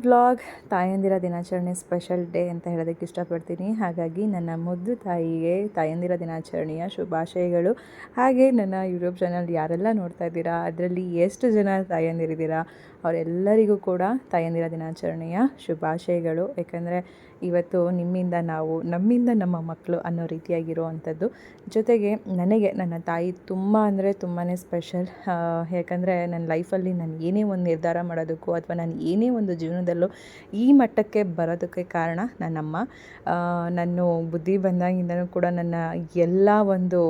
Vlog ತಾಯಂದಿರ ದಿನಾಚರಣೆ special day ಅಂತ ಹೇಳೋದಕ್ಕೆ ಇಷ್ಟಪಡ್ತೀನಿ. ಹಾಗಾಗಿ ನನ್ನ ಮುದ್ದು ತಾಯಿಗೆ ತಾಯಂದಿರ ದಿನಾಚರಣೆಯ ಶುಭಾಶಯಗಳು. ಹಾಗೆ ನನ್ನ ಯೂಟ್ಯೂಬ್ ಚಾನಲ್ ಯಾರೆಲ್ಲ ನೋಡ್ತಾ ಇದ್ದೀರಾ, ಅದರಲ್ಲಿ ಎಷ್ಟು ಜನ ತಾಯಂದಿರಿದ್ದೀರಾ ಅವರೆಲ್ಲರಿಗೂ ಕೂಡ ತಾಯಂದಿರ ದಿನಾಚರಣೆಯ ಶುಭಾಶಯಗಳು. ಯಾಕಂದರೆ ಇವತ್ತು ನಿಮ್ಮಿಂದ ನಾವು, ನಮ್ಮಿಂದ ನಮ್ಮ ಮಕ್ಕಳು ಅನ್ನೋ ರೀತಿಯಾಗಿರುವಂಥದ್ದು. ಜೊತೆಗೆ ನನಗೆ ನನ್ನ ತಾಯಿ ತುಂಬ ಅಂದರೆ ತುಂಬಾ ಸ್ಪೆಷಲ್. ಯಾಕಂದರೆ ನನ್ನ ಲೈಫಲ್ಲಿ ನಾನು ಏನೇ ಒಂದು ನಿರ್ಧಾರ ಮಾಡೋದಕ್ಕೂ ಅಥವಾ ನಾನು ಏನೇ ಒಂದು ಜೀವನದಲ್ಲೂ ಈ ಮಟ್ಟಕ್ಕೆ ಬರೋದಕ್ಕೆ ಕಾರಣ ನನ್ನಮ್ಮ. ನಾನು ಬುದ್ಧಿ ಬಂದಾಗಿಂದನೂ ಕೂಡ ನನ್ನ ಎಲ್ಲ ಒಂದು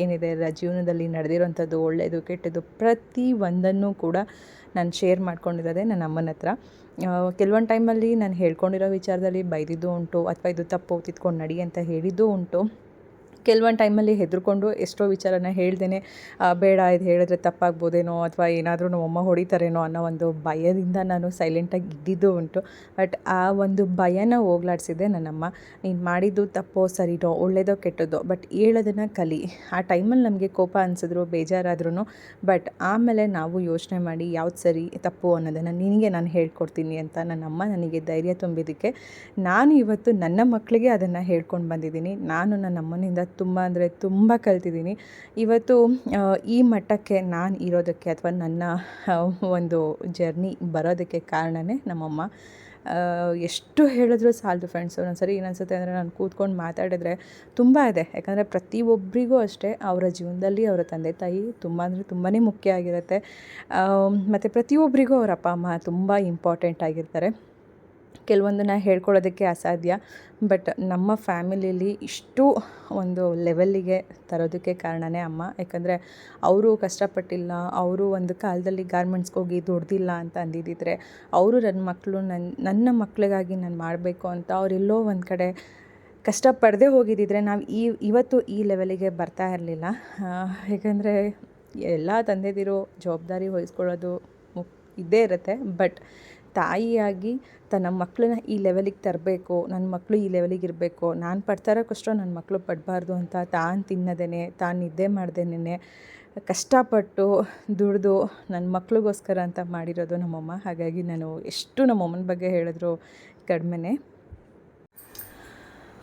ಏನಿದೆ ಜೀವನದಲ್ಲಿ ನಡೆದಿರೋಂಥದ್ದು ಒಳ್ಳೆಯದು ಕೆಟ್ಟದ್ದು ಪ್ರತಿ ಒಂದನ್ನು ಕೂಡ ನಾನು ಶೇರ್ ಮಾಡ್ಕೊಂಡಿರೋದೆ ನನ್ನ ಅಮ್ಮನ ಹತ್ರ. ಕೆಲವೊಂದು ಟೈಮಲ್ಲಿ ನಾನು ಹೇಳ್ಕೊಂಡಿರೋ ವಿಚಾರದಲ್ಲಿ ಬೈದಿದ್ದು ಉಂಟು, ಅಥವಾ ಇದು ತಪ್ಪು ತಿದ್ಕೊಂಡು ನಡಿ ಅಂತ ಹೇಳಿದ್ದು ಉಂಟು. ಕೆಲವೊಂದು ಟೈಮಲ್ಲಿ ಹೆದರ್ಕೊಂಡು ಎಷ್ಟೋ ವಿಚಾರನ ಹೇಳ್ದೇನೆ ಬೇಡ ಇದು ಹೇಳಿದ್ರೆ ತಪ್ಪಾಗ್ಬೋದೇನೋ ಅಥವಾ ಏನಾದರೂ ನಮ್ಮಮ್ಮ ಹೊಡಿತಾರೇನೋ ಅನ್ನೋ ಒಂದು ಭಯದಿಂದ ನಾನು ಸೈಲೆಂಟಾಗಿ ಇದ್ದಿದ್ದು ಉಂಟು. ಬಟ್ ಆ ಒಂದು ಭಯನ ಹೋಗ್ಲಾಡಿಸಿದ್ದೆ ನನ್ನಮ್ಮ. ನೀನು ಮಾಡಿದ್ದು ತಪ್ಪೋ ಸರಿನೋ, ಒಳ್ಳೆಯದೋ ಕೆಟ್ಟದ್ದೋ, ಬಟ್ ಹೇಳೋದನ್ನು ಕಲಿ. ಆ ಟೈಮಲ್ಲಿ ನಮಗೆ ಕೋಪ ಅನಿಸಿದ್ರು, ಬೇಜಾರಾದ್ರೂ, ಬಟ್ ಆಮೇಲೆ ನಾವು ಯೋಚನೆ ಮಾಡಿ ಯಾವ್ದು ಸರಿ ತಪ್ಪು ಅನ್ನೋದನ್ನು ನಿನಗೆ ನಾನು ಹೇಳ್ಕೊಡ್ತೀನಿ ಅಂತ ನನ್ನಮ್ಮ ನನಗೆ ಧೈರ್ಯ ತುಂಬಿದ್ದಕ್ಕೆ ನಾನು ಇವತ್ತು ನನ್ನ ಮಕ್ಕಳಿಗೆ ಅದನ್ನು ಹೇಳ್ಕೊಂಡು ಬಂದಿದ್ದೀನಿ. ನಾನು ನನ್ನ ಅಮ್ಮನಿಂದ ತುಂಬ ಅಂದರೆ ತುಂಬ ಕಲ್ತಿದ್ದೀನಿ. ಇವತ್ತು ಈ ಮಟ್ಟಕ್ಕೆ ನಾನು ಇರೋದಕ್ಕೆ ಅಥವಾ ನನ್ನ ಒಂದು ಜರ್ನಿ ಬರೋದಕ್ಕೆ ಕಾರಣವೇ ನಮ್ಮಮ್ಮ. ಎಷ್ಟು ಹೇಳಿದ್ರು ಸಾಲದು ಫ್ರೆಂಡ್ಸು. ಒಂದೊಂದ್ಸರಿ ಏನನ್ಸುತ್ತೆ ಅಂದರೆ ನಾನು ಕೂತ್ಕೊಂಡು ಮಾತಾಡಿದ್ರೆ ತುಂಬ ಇದೆ. ಯಾಕಂದರೆ ಪ್ರತಿಯೊಬ್ಬರಿಗೂ ಅಷ್ಟೇ ಅವರ ಜೀವನದಲ್ಲಿ ಅವರ ತಂದೆ ತಾಯಿ ತುಂಬ ಅಂದರೆ ತುಂಬಾ ಮುಖ್ಯ ಆಗಿರುತ್ತೆ. ಮತ್ತು ಪ್ರತಿಯೊಬ್ಬರಿಗೂ ಅವರ ಅಪ್ಪ ಅಮ್ಮ ತುಂಬ ಇಂಪಾರ್ಟೆಂಟ್ ಆಗಿರ್ತಾರೆ. ಕೆಲವೊಂದನ್ನು ಹೇಳ್ಕೊಳ್ಳೋದಕ್ಕೆ ಅಸಾಧ್ಯ. ಬಟ್ ನಮ್ಮ ಫ್ಯಾಮಿಲಿಯಲ್ಲಿ ಇಷ್ಟು ಒಂದು ಲೆವೆಲ್ಲಿಗೆ ತರೋದಕ್ಕೆ ಕಾರಣವೇ ಅಮ್ಮ. ಯಾಕಂದರೆ ಅವರು ಕಷ್ಟಪಟ್ಟಿಲ್ಲ, ಅವರು ಒಂದು ಕಾಲದಲ್ಲಿ ಗಾರ್ಮೆಂಟ್ಸ್ಗೆ ಹೋಗಿ ದುಡ್ದಿಲ್ಲ ಅಂತ ಅಂದಿದ್ದಿದ್ರೆ, ಅವರು ನನ್ನ ಮಕ್ಕಳಿಗಾಗಿ ನಾನು ಮಾಡಬೇಕು ಅಂತ ಅವರೆಲ್ಲೋ ಒಂದು ಕಡೆ ಕಷ್ಟಪಡದೆ ಹೋಗಿದ್ದಿದ್ರೆ ನಾವು ಇವತ್ತು ಈ ಲೆವೆಲಿಗೆ ಬರ್ತಾ ಇರಲಿಲ್ಲ. ಯಾಕಂದರೆ ಎಲ್ಲ ತಂದೆದಿರೋ ಜವಾಬ್ದಾರಿ ವಹಿಸ್ಕೊಳ್ಳೋದು ಇದ್ದೇ ಇರುತ್ತೆ. ಬಟ್ ತಾಯಿಯಾಗಿ ತನ್ನ ಮಕ್ಕಳನ್ನ ಈ ಲೆವೆಲಿಗೆ ತರಬೇಕು, ನನ್ನ ಮಕ್ಕಳು ಈ ಲೆವೆಲಿಗೆ ಇರಬೇಕು, ನಾನು ಪಡ್ತಾ ಇರೋ ಕಷ್ಟ ನನ್ನ ಮಕ್ಕಳು ಪಡಬಾರ್ದು ಅಂತ ತಾನು ತಿನ್ನದೇನೆ, ತಾನು ನಿದ್ದೆ ಮಾಡ್ದೇನೆ ಕಷ್ಟಪಟ್ಟು ದುಡಿದು ನನ್ನ ಮಕ್ಳಿಗೋಸ್ಕರ ಅಂತ ಮಾಡಿರೋದು ನಮ್ಮಮ್ಮ. ಹಾಗಾಗಿ ನಾನು ಎಷ್ಟು ನಮ್ಮಮ್ಮನ ಬಗ್ಗೆ ಹೇಳಿದ್ರು ಕಡಿಮೆನೇ.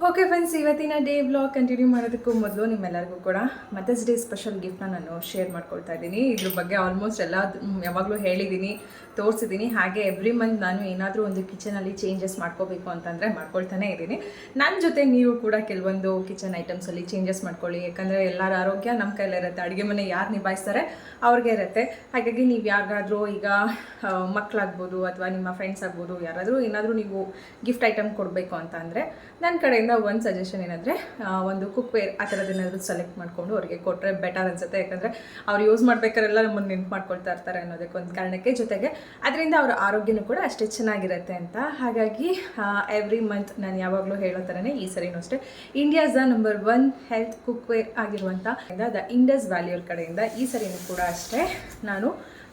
ಓಕೆ ಫ್ರೆಂಡ್ಸ್, ಇವತ್ತಿನ ಡೇ ವ್ಲಾಗ್ ಕಂಟಿನ್ಯೂ ಮಾಡೋದಕ್ಕೂ ಮೊದಲು ನಿಮ್ಮೆಲ್ಲರಿಗೂ ಕೂಡ ಮದರ್ಸ್ ಡೇ ಸ್ಪೆಷಲ್ ಗಿಫ್ಟ್ನ ನಾನು ಶೇರ್ ಮಾಡ್ಕೊಳ್ತಾ ಇದ್ದೀನಿ. ಇದ್ರ ಬಗ್ಗೆ ಆಲ್ಮೋಸ್ಟ್ ಎಲ್ಲ ಯಾವಾಗಲೂ ಹೇಳಿದ್ದೀನಿ, ತೋರಿಸಿದ್ದೀನಿ. ಹಾಗೆ ಎವ್ರಿ ಮಂತ್ ನಾನು ಏನಾದರೂ ಒಂದು ಕಿಚನಲ್ಲಿ ಚೇಂಜಸ್ ಮಾಡ್ಕೋಬೇಕು ಅಂತಂದರೆ ಮಾಡ್ಕೊಳ್ತಾನೆ ಇದ್ದೀನಿ. ನನ್ನ ಜೊತೆ ನೀವು ಕೂಡ ಕೆಲವೊಂದು ಕಿಚನ್ ಐಟಮ್ಸಲ್ಲಿ ಚೇಂಜಸ್ ಮಾಡ್ಕೊಳ್ಳಿ. ಯಾಕಂದರೆ ಎಲ್ಲರ ಆರೋಗ್ಯ ನಮ್ಮ ಕೈಲಿರುತ್ತೆ. ಅಡುಗೆ ಮನೆ ಯಾರು ನಿಭಾಯಿಸ್ತಾರೆ ಅವ್ರಿಗೆ ಇರುತ್ತೆ. ಹಾಗಾಗಿ ನೀವು ಯಾರಿಗಾದರೂ ಈಗ ಮಕ್ಕಳಾಗ್ಬೋದು ಅಥವಾ ನಿಮ್ಮ ಫ್ರೆಂಡ್ಸ್ ಆಗ್ಬೋದು, ಯಾರಾದರೂ ಏನಾದರೂ ನೀವು ಗಿಫ್ಟ್ ಐಟಮ್ ಕೊಡಬೇಕು ಅಂತ ಅಂದರೆ ನನ್ನ ಕಡೆಯಿಂದ ಒಂದು ಸಜೆಷನ್ ಏನಂದರೆ ಒಂದು ಕುಕ್ವೇರ್ ಆ ಥರದ್ದೇನಾದರೂ ಸೆಲೆಕ್ಟ್ ಮಾಡಿಕೊಂಡು ಅವ್ರಿಗೆ ಕೊಟ್ಟರೆ ಬೆಟರ್ ಅನಿಸುತ್ತೆ. ಯಾಕಂದರೆ ಅವ್ರು ಯೂಸ್ ಮಾಡಬೇಕಾರೆಲ್ಲ ನಮ್ಮನ್ನು ನೆನ್ಪು ಮಾಡ್ಕೊಳ್ತಾ ಇರ್ತಾರೆ ಅನ್ನೋದಕ್ಕೆ ಒಂದು ಕಾರಣಕ್ಕೆ, ಜೊತೆಗೆ ಅದರಿಂದ ಅವರ ಆರೋಗ್ಯನೂ ಕೂಡ ಅಷ್ಟೇ ಚೆನ್ನಾಗಿರುತ್ತೆ ಅಂತ. ಹಾಗಾಗಿ ಎವ್ರಿ ಮಂತ್ ನಾನು ಯಾವಾಗಲೂ ಹೇಳೋ ಥರನೇ ಈ ಸರಿನೂ ಅಷ್ಟೇ ಇಂಡಿಯಾಸ್ ನಂಬರ್ 1 ಹೆಲ್ತ್ ಕುಕ್ವೇರ್ ಆಗಿರುವಂಥ ದ ಇಂಡಸ್ ವ್ಯಾಲಿ ಅವ್ರ ಕಡೆಯಿಂದ ಈ ಸರಿನೂ ಕೂಡ ಅಷ್ಟೇ ನಾನು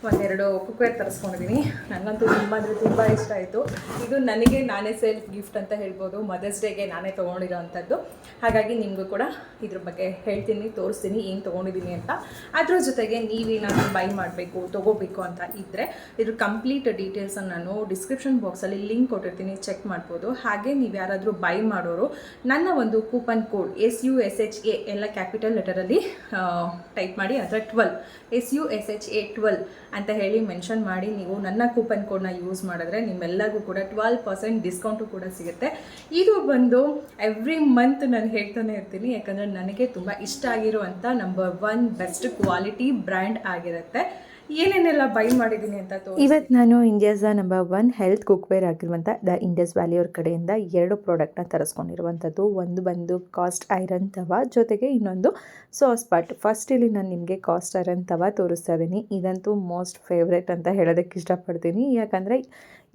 ಒಂದೆರಡು ಕುಕ್ವೇರ್ ತರಿಸ್ಕೊಂಡಿದ್ದೀನಿ. ನನಗಂತೂ ತುಂಬ ಅಂದರೆ ತುಂಬ ಇಷ್ಟ ಆಯಿತು. ಇದು ನನಗೆ ನಾನೇ ಸೆಲ್ಫ್ ಗಿಫ್ಟ್ ಅಂತ ಹೇಳ್ಬೋದು. ಮದರ್ಸ್ ಡೇಗೆ ನಾನೇ ತೊಗೊಂಡಿರೋ ಅಂಥದ್ದು. ಹಾಗಾಗಿ ನಿಮಗೂ ಕೂಡ ಇದ್ರ ಬಗ್ಗೆ ಹೇಳ್ತೀನಿ, ತೋರಿಸ್ತೀನಿ ಏನು ತೊಗೊಂಡಿದ್ದೀನಿ ಅಂತ. ಅದ್ರ ಜೊತೆಗೆ ನೀವೇನಾದರೂ ಬೈ ಮಾಡಬೇಕು, ತೊಗೋಬೇಕು ಅಂತ ಇದ್ದರೆ ಇದ್ರ ಕಂಪ್ಲೀಟ್ ಡೀಟೇಲ್ಸನ್ನು ನಾನು ಡಿಸ್ಕ್ರಿಪ್ಷನ್ ಬಾಕ್ಸಲ್ಲಿ ಲಿಂಕ್ ಕೊಟ್ಟಿರ್ತೀನಿ, ಚೆಕ್ ಮಾಡ್ಬೋದು. ಹಾಗೆ ನೀವು ಯಾರಾದರೂ ಬೈ ಮಾಡೋರು ನನ್ನ ಒಂದು ಕೂಪನ್ ಕೋಡ್ SUSHA ಎಲ್ಲ ಕ್ಯಾಪಿಟಲ್ ಲೆಟರಲ್ಲಿ ಟೈಪ್ ಮಾಡಿ, ಅದರ 12 SUSHA 12 ಅಂತ ಹೇಳಿ ಮೆನ್ಷನ್ ಮಾಡಿ ನೀವು ನನ್ನ ಕೂಪನ್ ಕೋಡ್ನ ಯೂಸ್ ಮಾಡಿದ್ರೆ ನಿಮ್ಮೆಲ್ಲರಿಗೂ ಕೂಡ 12% ಡಿಸ್ಕೌಂಟು ಕೂಡ ಸಿಗುತ್ತೆ. ಇದು ಬಂದು ಎವ್ರಿ ಮಂತ್ ನಾನು ಹೇಳ್ತಾನೆ ಇರ್ತೀನಿ. ಯಾಕಂದರೆ ನನಗೆ ತುಂಬ ಇಷ್ಟ ಆಗಿರುವಂಥ ನಂಬರ್ 1 ಬೆಸ್ಟ್ ಕ್ವಾಲಿಟಿ ಬ್ರ್ಯಾಂಡ್ ಆಗಿರುತ್ತೆ. ಏನೇನೆಲ್ಲ ಬೈ ಮಾಡಿದ್ದೀನಿ ಅಂತ ಇವತ್ತು ನಾನು ಇಂಡಿಯಾಸ್ ನಂಬರ್ 1 ಹೆಲ್ತ್ ಕುಕ್ವೇರ್ ಆಗಿರುವಂಥ ದ ಇಂಡಸ್ ವ್ಯಾಲಿ ಅವ್ರ ಕಡೆಯಿಂದ 2 ಪ್ರಾಡಕ್ಟ್ನ ತರಿಸ್ಕೊಂಡಿರುವಂಥದ್ದು. ಒಂದು ಬಂದು ಕಾಸ್ಟ್ ಐರನ್ ತವ, ಜೊತೆಗೆ ಇನ್ನೊಂದು ಸಾಸ್ ಪಾಟ್. ಫಸ್ಟ್ ಇಲ್ಲಿ ನಾನು ನಿಮಗೆ ಕಾಸ್ಟ್ ಐರನ್ ತವ ತೋರಿಸ್ತಾ ಇದ್ದೀನಿ. ಇದಂತೂ ಮೋಸ್ಟ್ ಫೇವ್ರೇಟ್ ಅಂತ ಹೇಳೋದಕ್ಕೆ ಇಷ್ಟಪಡ್ತೀನಿ. ಯಾಕಂದರೆ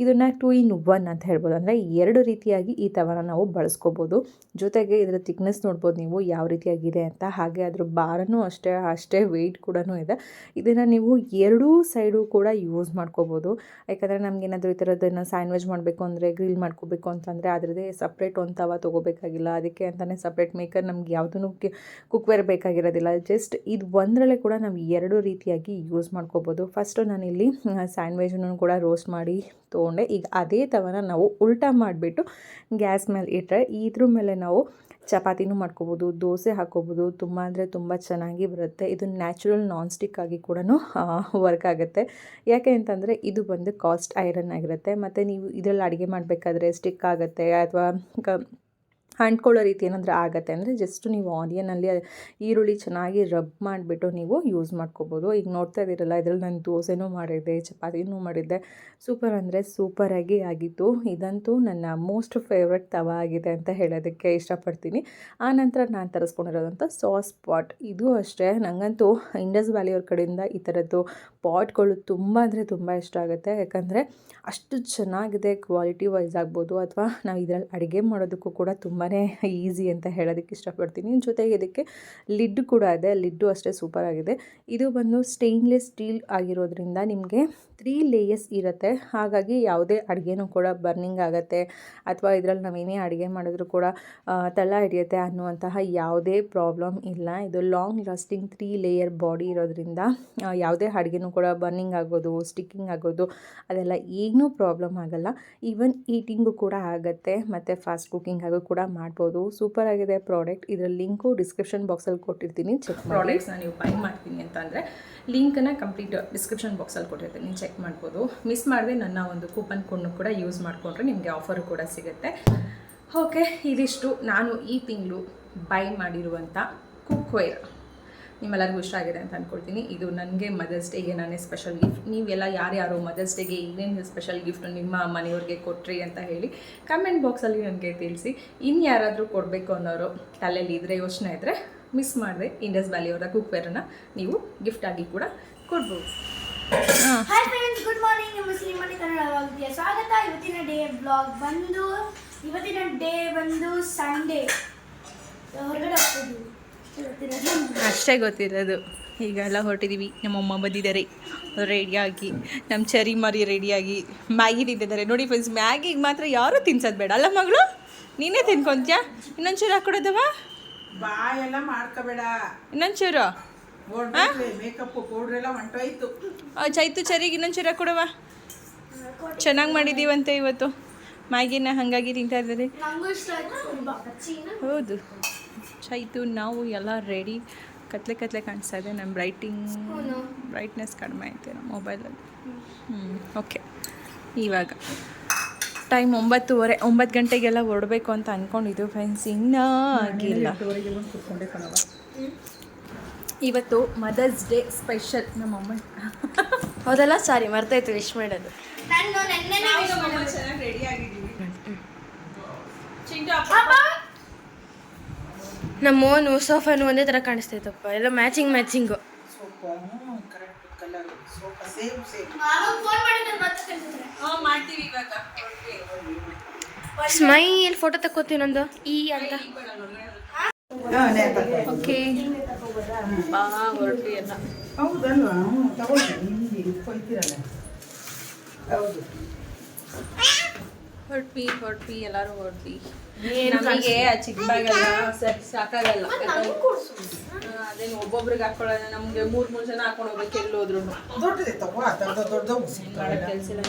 ಇದನ್ನು 2 in 1 ಅಂತ ಹೇಳ್ಬೋದು. ಅಂದರೆ 2 ರೀತಿಯಾಗಿ ಈ ತವನ ನಾವು ಬಳಸ್ಕೋಬೋದು. ಜೊತೆಗೆ ಇದರ ಥಿಕ್ನೆಸ್ ನೋಡ್ಬೋದು ನೀವು ಯಾವ ರೀತಿಯಾಗಿದೆ ಅಂತ. ಹಾಗೆ ಅದ್ರ ಭಾರನೂ ಅಷ್ಟೇ ವೆಯ್ಟ್ ಕೂಡ ಇದೆ. ಇದನ್ನು ನೀವು 2 ಸೈಡು ಕೂಡ ಯೂಸ್ ಮಾಡ್ಕೋಬೋದು. ಯಾಕಂದರೆ ನಮಗೇನಾದರೂ ಈ ಥರದನ್ನು ಸ್ಯಾಂಡ್ವಿಚ್ ಮಾಡಬೇಕು ಅಂದರೆ, ಗ್ರಿಲ್ ಮಾಡ್ಕೋಬೇಕು ಅಂತಂದರೆ ಅದರದ್ದೇ ಸಪ್ರೇಟ್ ಒಂದು ತವ ತೊಗೋಬೇಕಾಗಿಲ್ಲ. ಅದಕ್ಕೆ ಅಂತಲೇ ಸಪ್ರೇಟ್ ಮೇಕರ್ ನಮ್ಗೆ ಯಾವುದೂ ಕುಕ್ವೇರ್ ಬೇಕಾಗಿರೋದಿಲ್ಲ. ಜಸ್ಟ್ ಇದು ಒಂದರಲ್ಲೇ ಕೂಡ ನಾವು 2 ರೀತಿಯಾಗಿ ಯೂಸ್ ಮಾಡ್ಕೋಬೋದು. ಫಸ್ಟು ನಾನಿಲ್ಲಿ ಸ್ಯಾಂಡ್ವಿಚನ್ನು ಕೂಡ ರೋಸ್ಟ್ ಮಾಡಿ ತೊಗೊಂಡೆ. ಈಗ ಅದೇ ತವನ ನಾವು ಉಲ್ಟಾ ಮಾಡಿಬಿಟ್ಟು ಗ್ಯಾಸ್ ಮೇಲೆ ಇಟ್ಟರೆ ಇದ್ರ ಮೇಲೆ ನಾವು ಚಪಾತಿನೂ ಮಾಡ್ಕೋಬೋದು, ದೋಸೆ ಹಾಕ್ಕೋಬೋದು. ತುಂಬ ಅಂದರೆ ತುಂಬ ಚೆನ್ನಾಗಿ ಬರುತ್ತೆ. ಇದು ನ್ಯಾಚುರಲ್ ನಾನ್ ಸ್ಟಿಕ್ ಆಗಿ ಕೂಡ ವರ್ಕ್ ಆಗುತ್ತೆ. ಯಾಕೆ ಅಂತಂದರೆ ಇದು ಬಂದು ಕಾಸ್ಟ್ ಐರನ್ ಆಗಿರುತ್ತೆ. ಮತ್ತು ನೀವು ಇದರಲ್ಲಿ ಅಡುಗೆ ಮಾಡಬೇಕಾದ್ರೆ ಸ್ಟಿಕ್ ಆಗುತ್ತೆ ಅಥವಾ ಅಂಟ್ಕೊಳ್ಳೋ ರೀತಿ ಏನಾದರೂ ಆಗುತ್ತೆ ಅಂದರೆ ಜಸ್ಟ್ ನೀವು ಆನಿಯನಲ್ಲಿ ಈರುಳ್ಳಿ ಚೆನ್ನಾಗಿ ರಬ್ ಮಾಡಿಬಿಟ್ಟು ನೀವು ಯೂಸ್ ಮಾಡ್ಕೋಬೋದು. ಈಗ ನೋಡ್ತಾ ಇದ್ದೀರಲ್ಲ, ಇದರಲ್ಲಿ ನಾನು ದೋಸೆನೂ ಮಾಡಿದ್ದೆ, ಚಪಾತಿನೂ ಮಾಡಿದ್ದೆ. ಸೂಪರ್ ಅಂದರೆ ಸೂಪರಾಗಿ ಆಗಿತ್ತು. ಇದಂತೂ ನನ್ನ ಮೋಸ್ಟ್ ಫೇವ್ರೆಟ್ ತವ ಆಗಿದೆ ಅಂತ ಹೇಳೋದಕ್ಕೆ ಇಷ್ಟಪಡ್ತೀನಿ. ಆನಂತರ ನಾನು ತರಿಸ್ಕೊಂಡಿರೋದಂಥ ಸಾಸ್ ಪಾಟ್. ಇದು ಅಷ್ಟೇ, ನನಗಂತೂ ಇಂಡಸ್ ವ್ಯಾಲಿಯವ್ರ ಕಡೆಯಿಂದ ಈ ಥರದ್ದು ಪಾಟ್ಗಳು ತುಂಬ ಅಂದರೆ ತುಂಬ ಇಷ್ಟ ಆಗುತ್ತೆ. ಯಾಕಂದರೆ ಅಷ್ಟು ಚೆನ್ನಾಗಿದೆ, ಕ್ವಾಲಿಟಿ ವೈಸ್ ಆಗ್ಬೋದು ಅಥವಾ ನಾವು ಇದರಲ್ಲಿ ಅಡುಗೆ ಮಾಡೋದಕ್ಕೂ ಕೂಡ ತುಂಬಾ ಈಸಿ ಅಂತ ಹೇಳೋದಕ್ಕೆ ಇಷ್ಟಪಡ್ತೀನಿ. ಜೊತೆಗೆ ಇದಕ್ಕೆ ಲಿಡ್ ಕೂಡ ಇದೆ, ಲಿಡ್ಡು ಅಷ್ಟೇ ಸೂಪರ್ ಆಗಿದೆ. ಇದು ಬಂದು ಸ್ಟೇನ್ಲೆಸ್ ಸ್ಟೀಲ್ ಆಗಿರೋದ್ರಿಂದ ನಿಮಗೆ 3 ಲೇಯರ್ಸ್ ಇರುತ್ತೆ. ಹಾಗಾಗಿ ಯಾವುದೇ ಅಡುಗೆನೂ ಕೂಡ ಬರ್ನಿಂಗ್ ಆಗುತ್ತೆ ಅಥವಾ ಇದರಲ್ಲಿ ನಾವೇನೇ ಅಡುಗೆ ಮಾಡಿದ್ರೂ ಕೂಡ ತಳ ಹಿಡಿಯುತ್ತೆ ಅನ್ನುವಂತಹ ಯಾವುದೇ ಪ್ರಾಬ್ಲಮ್ ಇಲ್ಲ. ಇದು ಲಾಂಗ್ ಲಾಸ್ಟಿಂಗ್ 3 ಲೇಯರ್ ಬಾಡಿ ಇರೋದ್ರಿಂದ ಯಾವುದೇ ಅಡುಗೆನೂ ಕೂಡ ಬರ್ನಿಂಗ್ ಆಗೋದು, ಸ್ಟಿಕ್ಕಿಂಗ್ ಆಗೋದು ಅದೆಲ್ಲ ಏನೂ ಪ್ರಾಬ್ಲಮ್ ಆಗೋಲ್ಲ. ಈವನ್ ಈಟಿಂಗು ಕೂಡ ಆಗುತ್ತೆ ಮತ್ತು ಫಾಸ್ಟ್ ಕುಕ್ಕಿಂಗ್ ಆಗೋ ಕೂಡ ಮಾಡ್ಬೋದು. ಸೂಪರ್ ಆಗಿದೆ ಪ್ರಾಡಕ್ಟ್. ಇದರ ಲಿಂಕು ಡಿಸ್ಕ್ರಿಪ್ಷನ್ ಬಾಕ್ಸಲ್ಲಿ ಕೊಟ್ಟಿರ್ತೀನಿ. ಚೆಕ್ ಪ್ರಾಡಕ್ಟ್ಸ್ನ ನೀವು ಬೈ ಮಾಡ್ತೀನಿ ಅಂತ ಅಂದರೆ ಲಿಂಕನ್ನು ಕಂಪ್ಲೀಟ್ ಡಿಸ್ಕ್ರಿಪ್ಷನ್ ಬಾಕ್ಸಲ್ಲಿ ಕೊಟ್ಟಿರ್ತೀನಿ, ಚೆಕ್ ಮಾಡ್ಬೋದು. ಮಿಸ್ ಮಾಡದೆ ನನ್ನ ಒಂದು ಕೂಪನ್ ಕೋಡ್ನು ಕೂಡ ಯೂಸ್ ಮಾಡಿಕೊಂಡ್ರೆ ನಿಮಗೆ ಆಫರು ಕೂಡ ಸಿಗುತ್ತೆ. ಓಕೆ, ಇದಿಷ್ಟು ನಾನು ಈ ತಿಂಗಳು ಬೈ ಮಾಡಿರುವಂಥ ಕುಕ್ವೇರ್. ನಿಮ್ಮೆಲ್ಲರಿಗೂ ಇಷ್ಟ ಆಗಿದೆ ಅಂತ ಅಂದ್ಕೊಳ್ತೀನಿ. ಇದು ನನಗೆ ಮದರ್ಸ್ ಡೇಗೆ ನಾನೇ ಸ್ಪೆಷಲ್ ಗಿಫ್ಟ್. ನೀವೆಲ್ಲ ಯಾರ್ಯಾರು ಮದರ್ಸ್ ಡೇಗೆ ಏನೇನು ಸ್ಪೆಷಲ್ ಗಿಫ್ಟ್ ನಿಮ್ಮ ಮನೆಯವ್ರಿಗೆ ಕೊಟ್ರಿ ಅಂತ ಹೇಳಿ ಕಮೆಂಟ್ ಬಾಕ್ಸಲ್ಲಿ ನನಗೆ ತಿಳಿಸಿ. ಇನ್ನು ಯಾರಾದರೂ ಕೊಡಬೇಕು ಅನ್ನೋರು ತಲೆಯಲ್ಲಿ ಇದ್ದರೆ, ಯೋಚನೆ ಇದ್ದರೆ ಮಿಸ್ ಮಾಡಿದೆ ಇಂಡಸ್ ವ್ಯಾಲಿಯವರ ಕುಕ್ವೇರನ್ನು ನೀವು ಗಿಫ್ಟ್ ಆಗಿ ಕೂಡ ಕೊಡ್ಬೋದು. Hi friends, good morning. ನಿಮ್ಮ ಶ್ರೀಮತಿ ಕನ್ನಡ ವ್ಲಾಗ್ಗೆ ಸ್ವಾಗತ. ಇವತ್ತಿನ ಡೇ ಬಂದು ಸಂಡೇ. ಹೊರಗಡೆ ಹೋಗ್ತಿದ್ವಿ, ಅಷ್ಟೇ ಗೊತ್ತಿರೋದು. ಈಗೆಲ್ಲ ಹೊರಟಿದ್ದೀವಿ. ನಮ್ಮಮ್ಮ ಬಂದಿದ್ದಾರೆ ರೆಡಿಯಾಗಿ, ನಮ್ಮ ಚರಿ ಮರಿ ರೆಡಿಯಾಗಿ ಮ್ಯಾಗಿ ತಿಂತಿದ್ದಾರೆ. ನೋಡಿ ಫ್ರೆಂಡ್ಸ್, ಮ್ಯಾಗಿಗೆ ಮಾತ್ರ ಯಾರೂ ತಿನ್ಸೋದು ಬೇಡ ಅಲ್ಲ ಮಗಳು, ನೀನೇ ತಿನ್ಕೊಂತ್ಯಾ? ಇನ್ನೊಂಚೂರು ಹಾಕೊಡೋದವ, ಬಾಯೆಲ್ಲ ಮಾಡ್ಕೋಬೇಡ, ಇನ್ನೊಂಚೂರು ಮೇಕಪ್ ಪೌಡರ್ ಎಲ್ಲ ಹೊಂಟೋಯ್ತು. ಚೈತು ಚರಿಗೆ ಇನ್ನೊಂಚೂರು ಹಾಕೊಡವ. ಚೆನ್ನಾಗಿ ಮಾಡಿದ್ದೀವಂತೆ ಇವತ್ತು ಮ್ಯಾಗಿನ, ಹಾಗಾಗಿ ತಿಂತಾ ಇದ್ದಾರೆ. ಹೌದು ಚೈತು, ನಾವು ಎಲ್ಲ ರೆಡಿ. ಕತ್ಲೆ ಕಾಣಿಸ್ತಾ ಇದೆ. ನಮ್ಮ ಬ್ರೈಟ್ನೆಸ್ ಕಡಿಮೆ ಐತೆ ನಮ್ಮ ಮೊಬೈಲಲ್ಲಿ. ಓಕೆ, ಇವಾಗ ಟೈಮ್ 9:30, 9 ಗಂಟೆಗೆಲ್ಲ ಹೊರಡಬೇಕು ಅಂತ ಅಂದ್ಕೊಂಡಿದ್ದು ಫ್ರೆಂಡ್ಸ್. ಇನ್ನೂ ಆಗಿಲ್ಲ. ಇವತ್ತು ಮದರ್ಸ್ ಡೇ ಸ್ಪೆಷಲ್ ನಮ್ಮಮ್ಮ. ಹೌದಲ್ಲ, ಸಾರಿ ಮರ್ತಾಯ್ತು ವಿಶ್ ಮಾಡೋದು. ಚೆನ್ನಾಗಿ ರೆಡಿ ಆಗಿದ್ದೀವಿ. ನಮ್ಮ ಮೋನು ಸೋಫಾನು ಒಂದೇ ಥರ ಕಾಣಿಸ್ತೈತಪ್ಪ, ಎಲ್ಲ ಮ್ಯಾಚಿಂಗು. ಮಾಡ್ತೀವಿ ಇವಾಗ. ಸ್ಮೈಲ್ ಫೋಟೋ ತಕ್ಕೋತೀವಿ ನಂದು ಈ ಅಂತ. ಓಕೆ, ಹೊರಟು ಎಲ್ಲ. ಹೌದಲ್ವಾ? ಹೌದು, ಹೊರಟ್ವಿ ಎಲ್ಲರೂ ಹೊರಟ್ವಿ. ನಮಗೆ ಆ ಚಿಕ್ಕ ಬ್ಯಾಗೆಲ್ಲ ಸಾಕಾಗಲ್ಲ. ಅದೇನು ಒಬ್ಬೊಬ್ರಿಗೆ ಹಾಕೊಳ್ಳೋಣ, ನಮಗೆ 3 ಜನ ಹಾಕೊಂಡು ಹೋಗ್ಬೇಕು ಎಲ್ಲೋದ್ರು. ಕೆಲಸ ಇಲ್ಲ.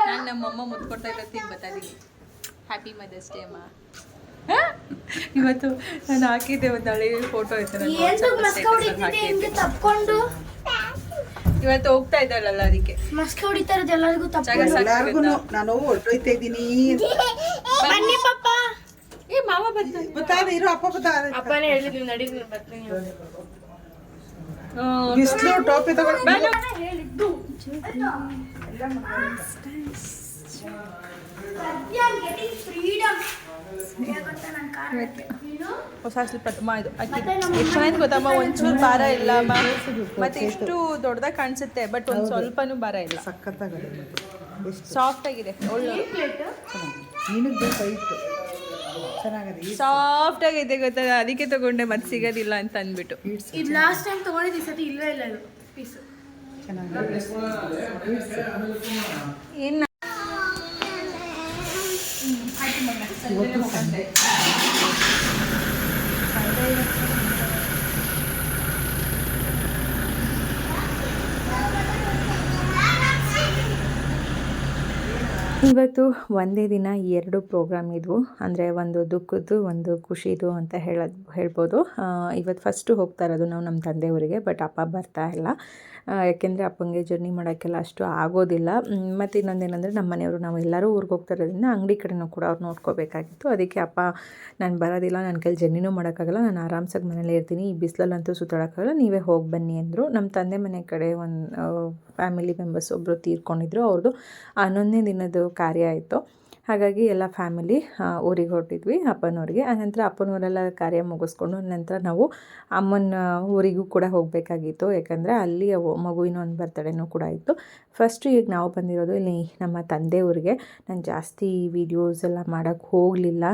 ನಾನು ನಮ್ಮಮ್ಮ ಮುತ್ಕೊಡ್ತಾ ಇರ್ತೀನಿ. ಬತ್ತಾದೀನಿ. ಹ್ಯಾಪಿ ಮದರ್ಸ್ ಡೇ ಅಮ್ಮ. ಇವತ್ತು ನಾನು ಹಾಕಿದ್ದೆ ಒಂದು ಹಳೆ ಫೋಟೋ ಐತೆ ನಾನು ತಪ್ಕೊಂಡು ಇವತ್ತು ಹೋಗ್ತಾ ಇದ್ದಾಳಲ್ಲ, ಅದಕ್ಕೆ ಮಸ್ಕ ಹೊಡಿತಾ ಇರೋದು ಎಲ್ಲರಿಗೂ ನಾನು ಹೊರಟೋಯ್ತಾ ಇದ್ದೀನಿ. ಬನ್ನಿ ಪಪ್ಪ. ಏ ಮಾವ ಬರ್ತಾರೆ. ಇರೋ ಅಪ್ಪ ಅಪ್ಪನೇ ಹೇಳಿದ್ವಿ, ನಡಿ ಬರ್ತೀನಿ. ಬಿಸಿಲು ಟೋಪಿ ತಗೊಂಡು ಹೇಳಿದ್ದು ಹೊಸ ಸ್ವಲ್ಪ ಇದು ಅಕ್ಕಿ ಎಷ್ಟು ಚೆನ್ನಾಗಿ ಗೊತ್ತಮ್ಮ. ಒಂಚೂರು ಭಾರ ಇಲ್ಲ ಅಮ್ಮ, ಮತ್ತೆ ಇಷ್ಟು ದೊಡ್ಡದಾಗಿ ಕಾಣಿಸುತ್ತೆ, ಬಟ್ ಒಂದು ಸ್ವಲ್ಪನೂ ಭಾರ ಇಲ್ಲ. ಸಖತ್ತಾಗಿದೆ, ಸಾಫ್ಟ್ ಆಗಿದೆ, ಒಳ್ಳೆ ಸಾಫ್ಟ್ ಆಗಿದೆ ಗೊತ್ತಾ. ಅದಕ್ಕೆ ತಗೊಂಡೆ, ಮತ್ತೆ ಸಿಗೋದಿಲ್ಲ ಅಂತ ಅಂದ್ಬಿಟ್ಟು. ಇದು ಲಾಸ್ಟ್ ಟೈಮ್ ತಗೊಂಡಿದ್ದು, ಈ ಸತಿ ಇಲ್ವೇ ಇಲ್ಲ ಇದು ಪೀಸ್. ಏನು ಇವತ್ತು ಒಂದೇ ದಿನ 2 ಪ್ರೋಗ್ರಾಮ್ ಇದ್ವು. ಅಂದರೆ ಒಂದು ದುಃಖದ್ದು, ಒಂದು ಖುಷಿದು ಅಂತ ಹೇಳ್ಬೋದು. ಇವತ್ತು ಫಸ್ಟು ಹೋಗ್ತಾ ಇರೋದು ನಾವು ನಮ್ಮ ತಂದೆ ಊರಿಗೆ. ಬಟ್ ಅಪ್ಪ ಬರ್ತಾ ಇಲ್ಲ. ಯಾಕೆಂದರೆ ಅಪ್ಪಂಗೆ ಜರ್ನಿ ಮಾಡೋಕ್ಕೆಲ್ಲ ಅಷ್ಟು ಆಗೋದಿಲ್ಲ. ಮತ್ತು ಇನ್ನೊಂದೇನೆಂದರೆ ನಮ್ಮ ಮನೆಯವರು ನಾವೆಲ್ಲರೂ ಊರಿಗೆ ಹೋಗ್ತಾ ಇರೋದ್ರಿಂದ ಅಂಗಡಿ ಕಡೆನೂ ಕೂಡ ಅವ್ರು ನೋಡ್ಕೋಬೇಕಾಗಿತ್ತು. ಅದಕ್ಕೆ ಅಪ್ಪ ನಾನು ಬರೋದಿಲ್ಲ, ನನ್ನ ಕೈಲಿ ಜರ್ನಿನೂ ಮಾಡೋಕ್ಕಾಗಲ್ಲ, ನಾನು ಆರಾಮ್ಸಾಗಿ ಮನೇಲೇ ಇರ್ತೀನಿ, ಈ ಬಿಸಿಲಲ್ಲಂತೂ ಸುತ್ತಾಡೋಕ್ಕಾಗಲ್ಲ, ನೀವೇ ಹೋಗಿ ಬನ್ನಿ ಅಂದರು. ನಮ್ಮ ತಂದೆ ಮನೆ ಕಡೆ ಒಂದು ಫ್ಯಾಮಿಲಿ ಮೆಂಬರ್ಸ್ ಒಬ್ಬರು ತೀರ್ಕೊಂಡಿದ್ರು. ಅವ್ರದ್ದು 11ನೇ ದಿನದ ಕಾರ್ಯ ಆಯಿತು. ಹಾಗಾಗಿ ಎಲ್ಲ ಫ್ಯಾಮಿಲಿ ಊರಿಗೆ ಹೊರಟಿದ್ವಿ ಅಪ್ಪನವ್ರಿಗೆ. ಆನಂತರ ಅಪ್ಪನವರೆಲ್ಲ ಕಾರ್ಯ ಮುಗಿಸ್ಕೊಂಡು ನಂತರ ನಾವು ಅಮ್ಮನ ಊರಿಗೂ ಕೂಡ ಹೋಗಬೇಕಾಗಿತ್ತು. ಯಾಕಂದರೆ ಅಲ್ಲಿ ಮಗುವಿನ ಒಂದು ಬರ್ತಡೇನೂ ಕೂಡ ಇತ್ತು. ಫಸ್ಟು ಈಗ ನಾವು ಬಂದಿರೋದು ಇಲ್ಲಿ ನಮ್ಮ ತಂದೆ ಊರಿಗೆ. ನಾನು ಜಾಸ್ತಿ ವೀಡಿಯೋಸ್ ಎಲ್ಲ ಮಾಡೋಕ್ಕೆ ಹೋಗಲಿಲ್ಲ.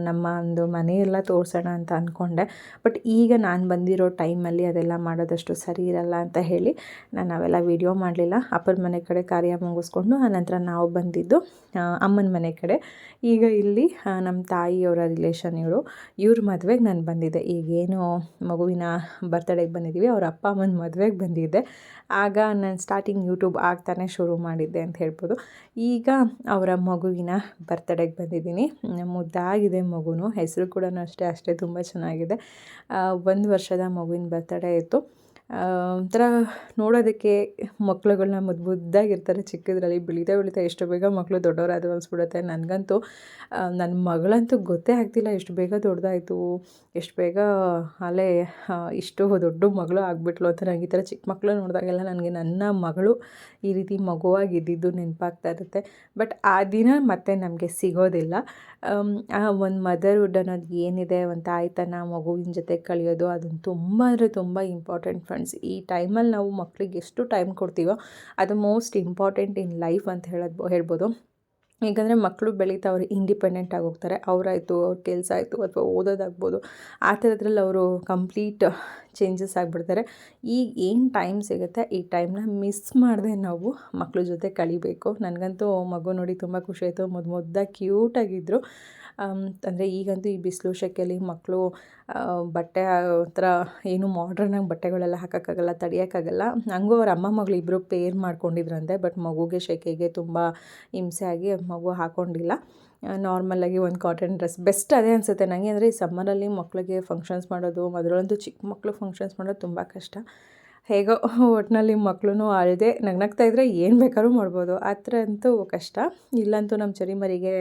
ನಮ್ಮ ಒಂದು ಮನೆಯೆಲ್ಲ ತೋರಿಸೋಣ ಅಂತ ಅಂದ್ಕೊಂಡೆ. ಬಟ್ ಈಗ ನಾನು ಬಂದಿರೋ ಟೈಮಲ್ಲಿ ಅದೆಲ್ಲ ಮಾಡೋದಷ್ಟು ಸರಿ ಇರಲ್ಲ ಅಂತ ಹೇಳಿ ನಾನು ಅವೆಲ್ಲ ವೀಡಿಯೋ ಮಾಡಲಿಲ್ಲ. ಅಪ್ಪನ ಮನೆ ಕಡೆ ಕಾರ್ಯ ಮುಗಿಸ್ಕೊಂಡು ಆನಂತರ ನಾವು ಬಂದಿದ್ದು ಅಮ್ಮನ ಮನೆ ಕಡೆ. ಈಗ ಇಲ್ಲಿ ನಮ್ಮ ತಾಯಿಯವರ ರಿಲೇಷನ್ ಇವ್ರ ಮದುವೆಗೆ ನಾನು ಬಂದಿದ್ದೆ. ಈಗೇನು ಮಗುವಿನ ಬರ್ತಡೇಗೆ ಬಂದಿದ್ದೀವಿ, ಅವ್ರ ಅಪ್ಪ ಅಮ್ಮನ ಮದುವೆಗೆ ಬಂದಿದ್ದೆ. ಆಗ ನಾನು ಸ್ಟಾರ್ಟಿಂಗ್ ಯೂಟ್ಯೂಬ್ ಆಗ್ತಾನೆ ಶುರು ಮಾಡಿದ್ದೆ ಅಂತ ಹೇಳ್ಬೋದು. ಈಗ ಅವರ ಮಗುವಿನ ಬರ್ತಡೇಗೆ ಬಂದಿದ್ದೀನಿ. ಮುದ್ದಾಗಿದೆ ಮಗುನು, ಹೆಸರು ಕೂಡ ಅಷ್ಟೇ ತುಂಬ ಚೆನ್ನಾಗಿದೆ. 1 ವರ್ಷದ ಮಗುವಿನ ಬರ್ತಡೇ ಇತ್ತು. ಒಂಥರ ನೋಡೋದಕ್ಕೆ ಮಕ್ಳುಗಳನ್ನ ಮುದ್ದಾಗಿರ್ತಾರೆ ಚಿಕ್ಕದ್ರಲ್ಲಿ. ಬೆಳೀತಾ ಎಷ್ಟು ಬೇಗ ಮಕ್ಕಳು ದೊಡ್ಡವರಾದ್ರು ಅನಿಸ್ಬಿಡುತ್ತೆ. ನನಗಂತೂ ನನ್ನ ಮಗಳಂತೂ ಗೊತ್ತೇ ಆಗ್ತಿಲ್ಲ ಎಷ್ಟು ಬೇಗ ದೊಡ್ಡದಾಯಿತು, ಎಷ್ಟು ಬೇಗ ಅಲ್ಲೇ ಇಷ್ಟು ದೊಡ್ಡ ಮಗಳು ಆಗಿಬಿಟ್ಲು ಅಂತ. ನನಗೆ ಈ ಥರ ಚಿಕ್ಕ ಮಕ್ಕಳು ನೋಡಿದಾಗೆಲ್ಲ ನನಗೆ ನನ್ನ ಮಗಳು ಈ ರೀತಿ ಮಗುವಾಗಿದ್ದಿದ್ದು ನೆನಪಾಗ್ತಾ ಇರುತ್ತೆ. ಬಟ್ ಆ ದಿನ ಮತ್ತೆ ನಮಗೆ ಸಿಗೋದಿಲ್ಲ. ಒಂದು ಮದರ್ಹುಡ್ ಅನ್ನೋದು ಏನಿದೆ, ಒಂದು ತಾಯ್ತನ ಮಗುವಿನ ಜೊತೆ ಕಳೆಯೋದು, ಅದನ್ನು ತುಂಬ ಅಂದರೆ ತುಂಬ ಇಂಪಾರ್ಟೆಂಟ್ ಫ್ರೆಂಡ್ಸ್. ಈ ಟೈಮಲ್ಲಿ ನಾವು ಮಕ್ಕಳಿಗೆ ಎಷ್ಟು ಟೈಮ್ ಕೊಡ್ತೀವೋ ಅದು ಮೋಸ್ಟ್ ಇಂಪಾರ್ಟೆಂಟ್ ಇನ್ ಲೈಫ್ ಅಂತ ಹೇಳ್ಬೋದು. ಏಕೆಂದರೆ ಮಕ್ಕಳು ಬೆಳೀತಾ ಅವ್ರು ಇಂಡಿಪೆಂಡೆಂಟ್ ಆಗಿ ಹೋಗ್ತಾರೆ. ಅವರಾಯಿತು, ಅವ್ರ ಕೆಲಸ ಆಯಿತು ಅಥವಾ ಓದೋದಾಗ್ಬೋದು, ಆ ಥರದ್ರಲ್ಲಿ ಅವರು ಕಂಪ್ಲೀಟ್ ಚೇಂಜಸ್ ಆಗಿಬಿಡ್ತಾರೆ. ಈಗ ಏನು ಟೈಮ್ ಸಿಗುತ್ತೆ ಈ ಟೈಮ್ನ ಮಿಸ್ ಮಾಡದೆ ನಾವು ಮಕ್ಕಳ ಜೊತೆ ಕಳಿಬೇಕು. ನನಗಂತೂ ಮಗು ನೋಡಿ ತುಂಬ ಖುಷಿ ಆಯಿತು. ಮುದ್ದಾಗಿ ಕ್ಯೂಟಾಗಿದ್ದರು. ಅಂದರೆ ಈಗಂತೂ ಈ ಬಿಸಿಲು ಸೆಕೆಯಲ್ಲಿ ಮಕ್ಕಳು ಬಟ್ಟೆ ಒಂಥರ ಏನು ಮಾಡ್ರನ್ನಾಗಿ ಬಟ್ಟೆಗಳೆಲ್ಲ ಹಾಕೋಕ್ಕಾಗಲ್ಲ, ತಡಿಯೋಕ್ಕಾಗಲ್ಲ. ಹಂಗೂ ಅವ್ರ ಅಮ್ಮ ಮಗಳು ಇಬ್ಬರು ಪೇರ್ ಮಾಡ್ಕೊಂಡಿದ್ರಂತೆ. ಬಟ್ ಮಗುಗೆ ಸೆಕೆಗೆ ತುಂಬ ಹಿಂಸೆ ಆಗಿ ಮಗು ಹಾಕ್ಕೊಂಡಿಲ್ಲ. ನಾರ್ಮಲಾಗಿ ಒಂದು ಕಾಟನ್ ಡ್ರೆಸ್ ಬೆಸ್ಟ್ ಅದೇ ಅನಿಸುತ್ತೆ ನನಗೆ. ಅಂದರೆ ಈ ಸಮ್ಮರಲ್ಲಿ ಮಕ್ಕಳಿಗೆ ಫಂಕ್ಷನ್ಸ್ ಮಾಡೋದು, ಅದರಲ್ಲಂತೂ ಚಿಕ್ಕ ಮಕ್ಕಳು ಫಂಕ್ಷನ್ಸ್ ಮಾಡೋದು ತುಂಬ ಕಷ್ಟ. ಹೇಗೋ ಒಟ್ಟಿನಲ್ಲಿ ಮಕ್ಕಳು ಅಳದೆ ನಗ್ನಗ್ತಾಯಿದ್ರೆ ಏನು ಬೇಕಾದ್ರೂ ಮಾಡ್ಬೋದು. ಆ ಥರ ಅಂತೂ ಕಷ್ಟ. ಇಲ್ಲಂತೂ ನಮ್ಮ ಚರಿಮರಿಗೆ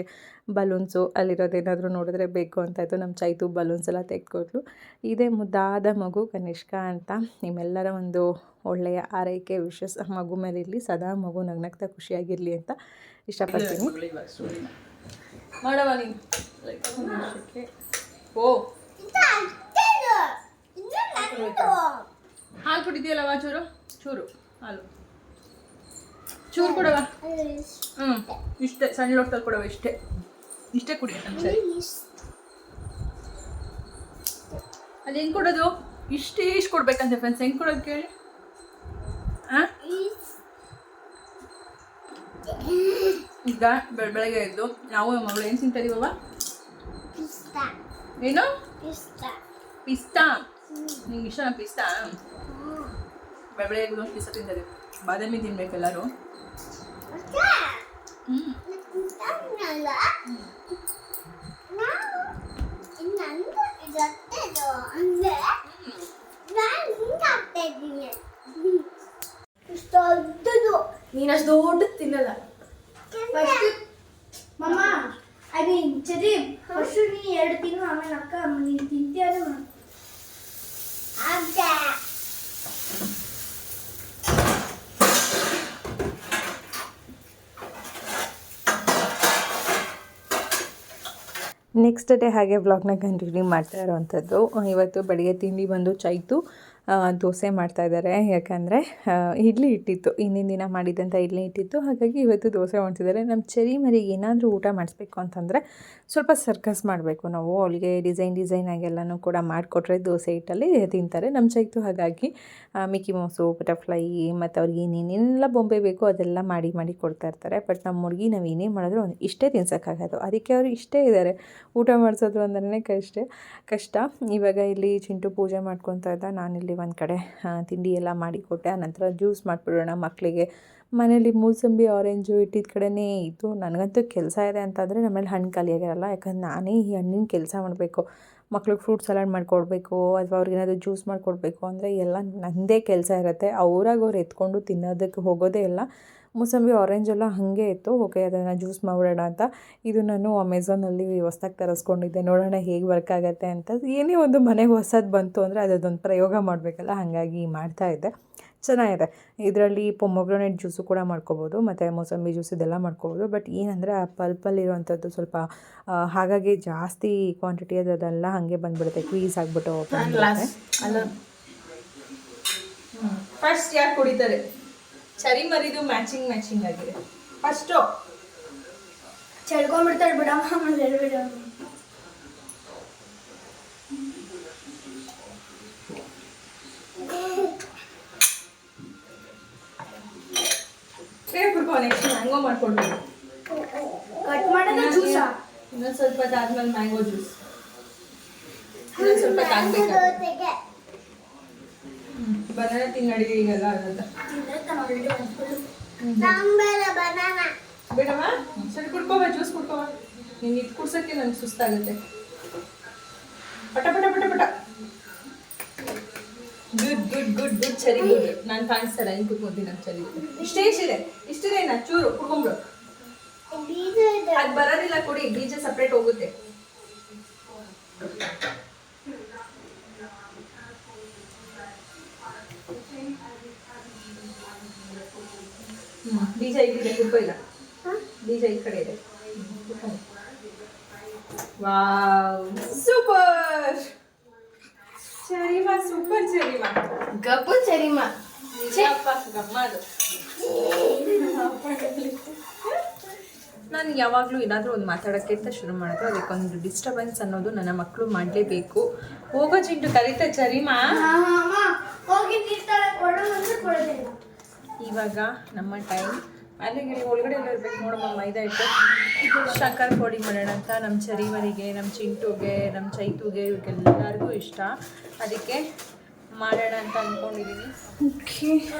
ಬಲೂನ್ಸು ಅಲ್ಲಿರೋದೇನಾದರೂ ನೋಡಿದ್ರೆ ಬೇಕು ಅಂತಾಯಿತು. ನಮ್ಮ ಚೈತು ಬಲೂನ್ಸ್ ಎಲ್ಲ ತೆಗೆದುಕೊಟ್ಲು. ಇದೇ ಮುದ್ದಾದ ಮಗು ಕನಿಷ್ಕಾ ಅಂತ. ನಿಮ್ಮೆಲ್ಲರ ಒಂದು ಒಳ್ಳೆಯ ಆರೈಕೆ ವಿಶಸ್ ಮಗು ಮೇಲೆ ಇರಲಿ. ಸದಾ ಮಗು ನಗ್ನಗ್ತಾ ಖುಷಿಯಾಗಿರಲಿ ಅಂತ ಇಷ್ಟಪಡ್ತೀನಿ. ಮಾಡವ ನೀನು ಓ ಹಾಲು ಕುಡಿದೆಯಲ್ಲವ, ಚೂರು ಹಾಲು ಚೂರು ಕೊಡವ. ಇಷ್ಟೇ ಸಣ್ಣ ಲೋಟದಲ್ಲಿ ಕೊಡವ, ಇಷ್ಟೇ ಕುಡಿಯೋಣ. ಸರಿ, ಅದು ಹೆಂಗೆ ಕೊಡೋದು? ಇಷ್ಟು ಕೊಡ್ಬೇಕಂತೆ ಫ್ರೆಂಡ್ಸ್. ಹೆಂಗೆ ಕೊಡೋದು ಕೇಳಿ. ಈಗ ಬೆಳಗ್ಗೆ ಎದ್ದು ನಾವು ಮಗಳು ಏನು ತಿಂತಾ ಇದೀವವ? ಏನು ಪಿಸ್ತಾ? ನಿಂಗೆ ಇಷ್ಟ ಪಿಸ್ತಾ? ಬೆಳಗ್ಗೆ ಒಂದು ಪಿಸ್ತಾ ತಿಂತಾರೆ. ಬಾದಾಮಿ ತಿನ್ಬೇಕು ಎಲ್ಲರೂ. ನೀನಷ್ಟು ದೊಡ್ಡ ತಿನ್ನಲ್ಲ. ಮಮ್ಮ ಐ ಮೀನ್ ಚರಿ ಫಸ್ಟ್ ನೀ 2 ತಿನ್ನು, ಆಮೇಲೆ ಅಕ್ಕ ನೀನು ತಿಂತೀಯ. ನೆಕ್ಸ್ಟ್ ಡೇ ಹಾಗೆ ವ್ಲಾಗ್ನ ಕಂಟಿನ್ಯೂ ಮಾಡ್ತಾ ಇರೋವಂಥದ್ದು. ಇವತ್ತು ಬೆಳಗ್ಗೆ ತಿಂಡಿ ಬಂದು ಚೈತು ದೋಸೆ ಮಾಡ್ತಾಯಿದ್ದಾರೆ. ಯಾಕಂದರೆ ಇಡ್ಲಿ ಇಟ್ಟಿತ್ತು, ಹಿಂದಿನ ದಿನ ಮಾಡಿದ್ದಂಥ ಇಡ್ಲಿ ಇಟ್ಟಿತ್ತು. ಹಾಗಾಗಿ ಇವತ್ತು ದೋಸೆ ಮಾಡ್ತಿದ್ದಾರೆ. ನಮ್ಮ ಚರಿ ಮರಿಗೆ ಏನಾದರೂ ಊಟ ಮಾಡಿಸ್ಬೇಕು ಅಂತಂದರೆ ಸ್ವಲ್ಪ ಸರ್ಕಸ್ ಮಾಡಬೇಕು ನಾವು. ಅವಳಿಗೆ ಡಿಸೈನ್ ಆಗೆಲ್ಲನೂ ಕೂಡ ಮಾಡಿಕೊಟ್ರೆ ದೋಸೆ ಹಿಟ್ಟಲ್ಲಿ ತಿಂತಾರೆ ನಮ್ಮ ಚೈತು. ಹಾಗಾಗಿ ಮಿಕ್ಕಿ ಮೌಸು, ಬಟರ್ಫ್ಲೈ ಮತ್ತು ಅವ್ರಿಗೆ ಏನೇನೆಲ್ಲ ಬೊಂಬೆ ಬೇಕು ಅದೆಲ್ಲ ಮಾಡಿ ಕೊಡ್ತಾ ಇರ್ತಾರೆ. ಬಟ್ ನಮ್ಮ ಹುಡುಗಿ ನಾವು ಏನೇ ಮಾಡಿದ್ರು ಇಷ್ಟೇ ತಿನ್ಸೋಕ್ಕಾಗೋದು. ಅದಕ್ಕೆ ಅವರು ಇಷ್ಟೇ ಇದ್ದಾರೆ. ಊಟ ಮಾಡಿಸೋದು ಅಂದ್ರೆ ಕಷ್ಟ. ಇವಾಗ ಇಲ್ಲಿ ಚಿಂಟು ಪೂಜೆ ಮಾಡ್ಕೊತಾ ಇದ್ದ, ನಾನಿಲ್ಲಿ ಒಂದು ಕಡೆ ತಿಂಡಿ ಎಲ್ಲ ಮಾಡಿಕೊಟ್ಟೆ. ಆನಂತರ ಜ್ಯೂಸ್ ಮಾಡಿಬಿಡೋಣ ಮಕ್ಕಳಿಗೆ. ಮನೇಲಿ ಮೂಸಂಬಿ ಆರೆಂಜು ಇಟ್ಟಿದ್ದ ಕಡೆನೇ ಇತ್ತು. ನನಗಂತೂ ಕೆಲಸ ಇದೆ ಅಂತಂದರೆ ನಮ್ಮಲ್ಲಿ ಹಣ್ಣು ಖಾಲಿಯಾಗಿರಲ್ಲ. ಯಾಕಂದ್ರೆ ನಾನೇ ಈ ಹಣ್ಣಿನ ಕೆಲಸ ಮಾಡಬೇಕು. ಮಕ್ಳಿಗೆ ಫ್ರೂಟ್ ಸಲಾಡ್ ಮಾಡಿಕೊಡ್ಬೇಕು ಅಥವಾ ಅವ್ರಿಗೇನಾದರೂ ಜ್ಯೂಸ್ ಮಾಡಿಕೊಡ್ಬೇಕು ಅಂದರೆ ಎಲ್ಲ ನನ್ನದೇ ಕೆಲಸ ಇರುತ್ತೆ. ಅವ್ರಾಗ ಅವ್ರು ಎತ್ಕೊಂಡು ತಿನ್ನೋದಕ್ಕೆ ಹೋಗೋದೇ ಇಲ್ಲ. ಮೂಸಂಬಿ ಆರೆಂಜ್ ಎಲ್ಲ ಹಾಗೆ ಇತ್ತು. ಓಕೆ, ಅದನ್ನು ಜ್ಯೂಸ್ ಮಾಡಿಬಿಡೋಣ ಅಂತ. ಇದು ನಾನು ಅಮೆಝಾನಲ್ಲಿ ಹೊಸ್ದಾಗಿ ತರಿಸ್ಕೊಂಡಿದ್ದೆ. ನೋಡೋಣ ಹೇಗೆ ವರ್ಕ್ ಆಗುತ್ತೆ ಅಂತ. ಏನೇ ಒಂದು ಮನೆಗೆ ಹೊಸದು ಬಂತು ಅಂದರೆ ಅದೊಂದು ಪ್ರಯೋಗ ಮಾಡಬೇಕಲ್ಲ, ಹಾಗಾಗಿ ಮಾಡ್ತಾಯಿದ್ದೆ. ಚೆನ್ನಾಗಿದೆ. ಇದರಲ್ಲಿ ಪೊಮೊಗ್ರನೇಟ್ ಜ್ಯೂಸು ಕೂಡ ಮಾಡ್ಕೋಬೋದು ಮತ್ತು ಮೂಸಂಬಿ ಜ್ಯೂಸ್ ಇದೆಲ್ಲ ಮಾಡ್ಕೋಬೋದು. ಬಟ್ ಏನಂದರೆ ಆ ಪಲ್ಪಲ್ಲಿರುವಂಥದ್ದು ಸ್ವಲ್ಪ ಹಾಗಾಗಿ ಜಾಸ್ತಿ ಕ್ವಾಂಟಿಟಿ ಅದೆಲ್ಲ ಹಾಗೆ ಬಂದುಬಿಡುತ್ತೆ, ಕ್ವೀಸ್ ಆಗಿಬಿಟ್ಟು. ಫಸ್ಟ್ ಯಾರು ಕುಡಿತಾರೆ? ಚರಿ ಮರಿದು ಮ್ಯಾಚಿಂಗ್ ಆಗಿದೆ. ಫಸ್ಟು ಚೆಲ್ಕೊಂಡ್ಬಿಡ್ತಾಳೆ ಬಿಡಮ್ಮ, ಹೇಳ್ಬಿಡ. ಕುಡ್ಕೊ. ನೆಕ್ಸ್ಟ್ ಮ್ಯಾಂಗೋ ಮಾಡ್ಕೊಡ್ಬೇಕು. ಕಟ್ ಮಾಡೋದು ಜ್ಯೂಸಾ? ಇನ್ನೊಂದು ಸ್ವಲ್ಪ ಆದ್ಮೇಲೆ ಮ್ಯಾಂಗೋ ಜ್ಯೂಸ್. ಇನ್ನೊಂದು ಸ್ವಲ್ಪ ತಾಗಬೇಕು. ಬನಾನಾ ತಿನ್ನಡಿ ಈಗೆಲ್ಲ ಆಗುತ್ತೆ. ಬೇಡಮ್ಮ, ಸರಿ ಕುಡ್ಕೋಬ, ಜ್ಯೂಸ್ ಕುಡ್ಕೋಬ. ನೀನು ಇದು ಕುಡ್ಸೋಕ್ಕೆ ನನಗೆ ಸುಸ್ತಾಗುತ್ತೆ. ಪಟ ಪಟ ಪಟ ಪಟ. ಗುಡ್ ಗುಡ್ ಗುಡ್ ಗುಡ್, ಸರಿ ಗುಡ್. ನಾನು ಕಾಣಿಸ್ತಲ್ಲ, ಹಿಂಗೆ ಕುತ್ಕೊಂತೀನಿ. ನಾನು ಸರಿ ಇಷ್ಟಿದೆ ನಾ ಚೂರು ಕುಡ್ಕೊಂಬಿಡು. ಅದು ಬರೋದಿಲ್ಲ, ಕೊಡಿ. ಬೀಜ ಸಪ್ರೇಟ್ ಹೋಗುತ್ತೆ. ಬೀಜ ಇಲ್ಲಿದೆ, ಕುಡ್ಕೋ. ಇಲ್ಲ, ಬೀಜ ಈ ಕಡೆ ಇದೆ. ವಾವ್, ಸೂಪರ್ ಚರಿಮಾ, ಸೂಪರ್ ಚರಿಮಾ. ಗಬ್ಬು ಚರಿಮ. ಗಮ್ಮದು. ನಾನು ಯಾವಾಗಲೂ ಏನಾದರೂ ಒಂದು ಮಾತಾಡೋಕ್ಕೆ ಅಂತ ಶುರು ಮಾಡೋದು, ಅದಕ್ಕೊಂದು ಡಿಸ್ಟರ್ಬೆನ್ಸ್ ಅನ್ನೋದು ನನ್ನ ಮಕ್ಕಳು ಮಾಡಲೇಬೇಕು. ಹೋಗೋ ಚಿಂಟು ಕರೀತಾ ಚರಿಮಾ. ಹೋಗಿ ನೀರ್ತಾಳೆ, ಕೊಡೋದು ಅಂದ್ರೆ ಕೊಡೋದಿಲ್ಲ. ಇವಾಗ ನಮ್ಮ ಟೈಮ್ ಅಲ್ಲಿಗೆ ಒಳಗಡೆ ಎಲ್ಲ ಇರ್ಬೇಕು ನೋಡಮ್ಮ. ಮೈದಾ ಹಿಟ್ಟು ಶಂಕರ್ ಪುಡಿ ಮಾಡೋಣ ಅಂತ ನಮ್ಮ ಚರಿಮರಿಗೆ, ನಮ್ಮ ಚಿಂಟುಗೆ, ನಮ್ಮ ಚೈತುಗೆ, ಇವ್ರಿಗೆಲ್ಲರಿಗೂ ಇಷ್ಟ. ಅದಕ್ಕೆ ಮಾಡೋಣ ಅಂತ ಅಂದ್ಕೊಂಡಿದ್ದೀನಿ. ಓಕೆ,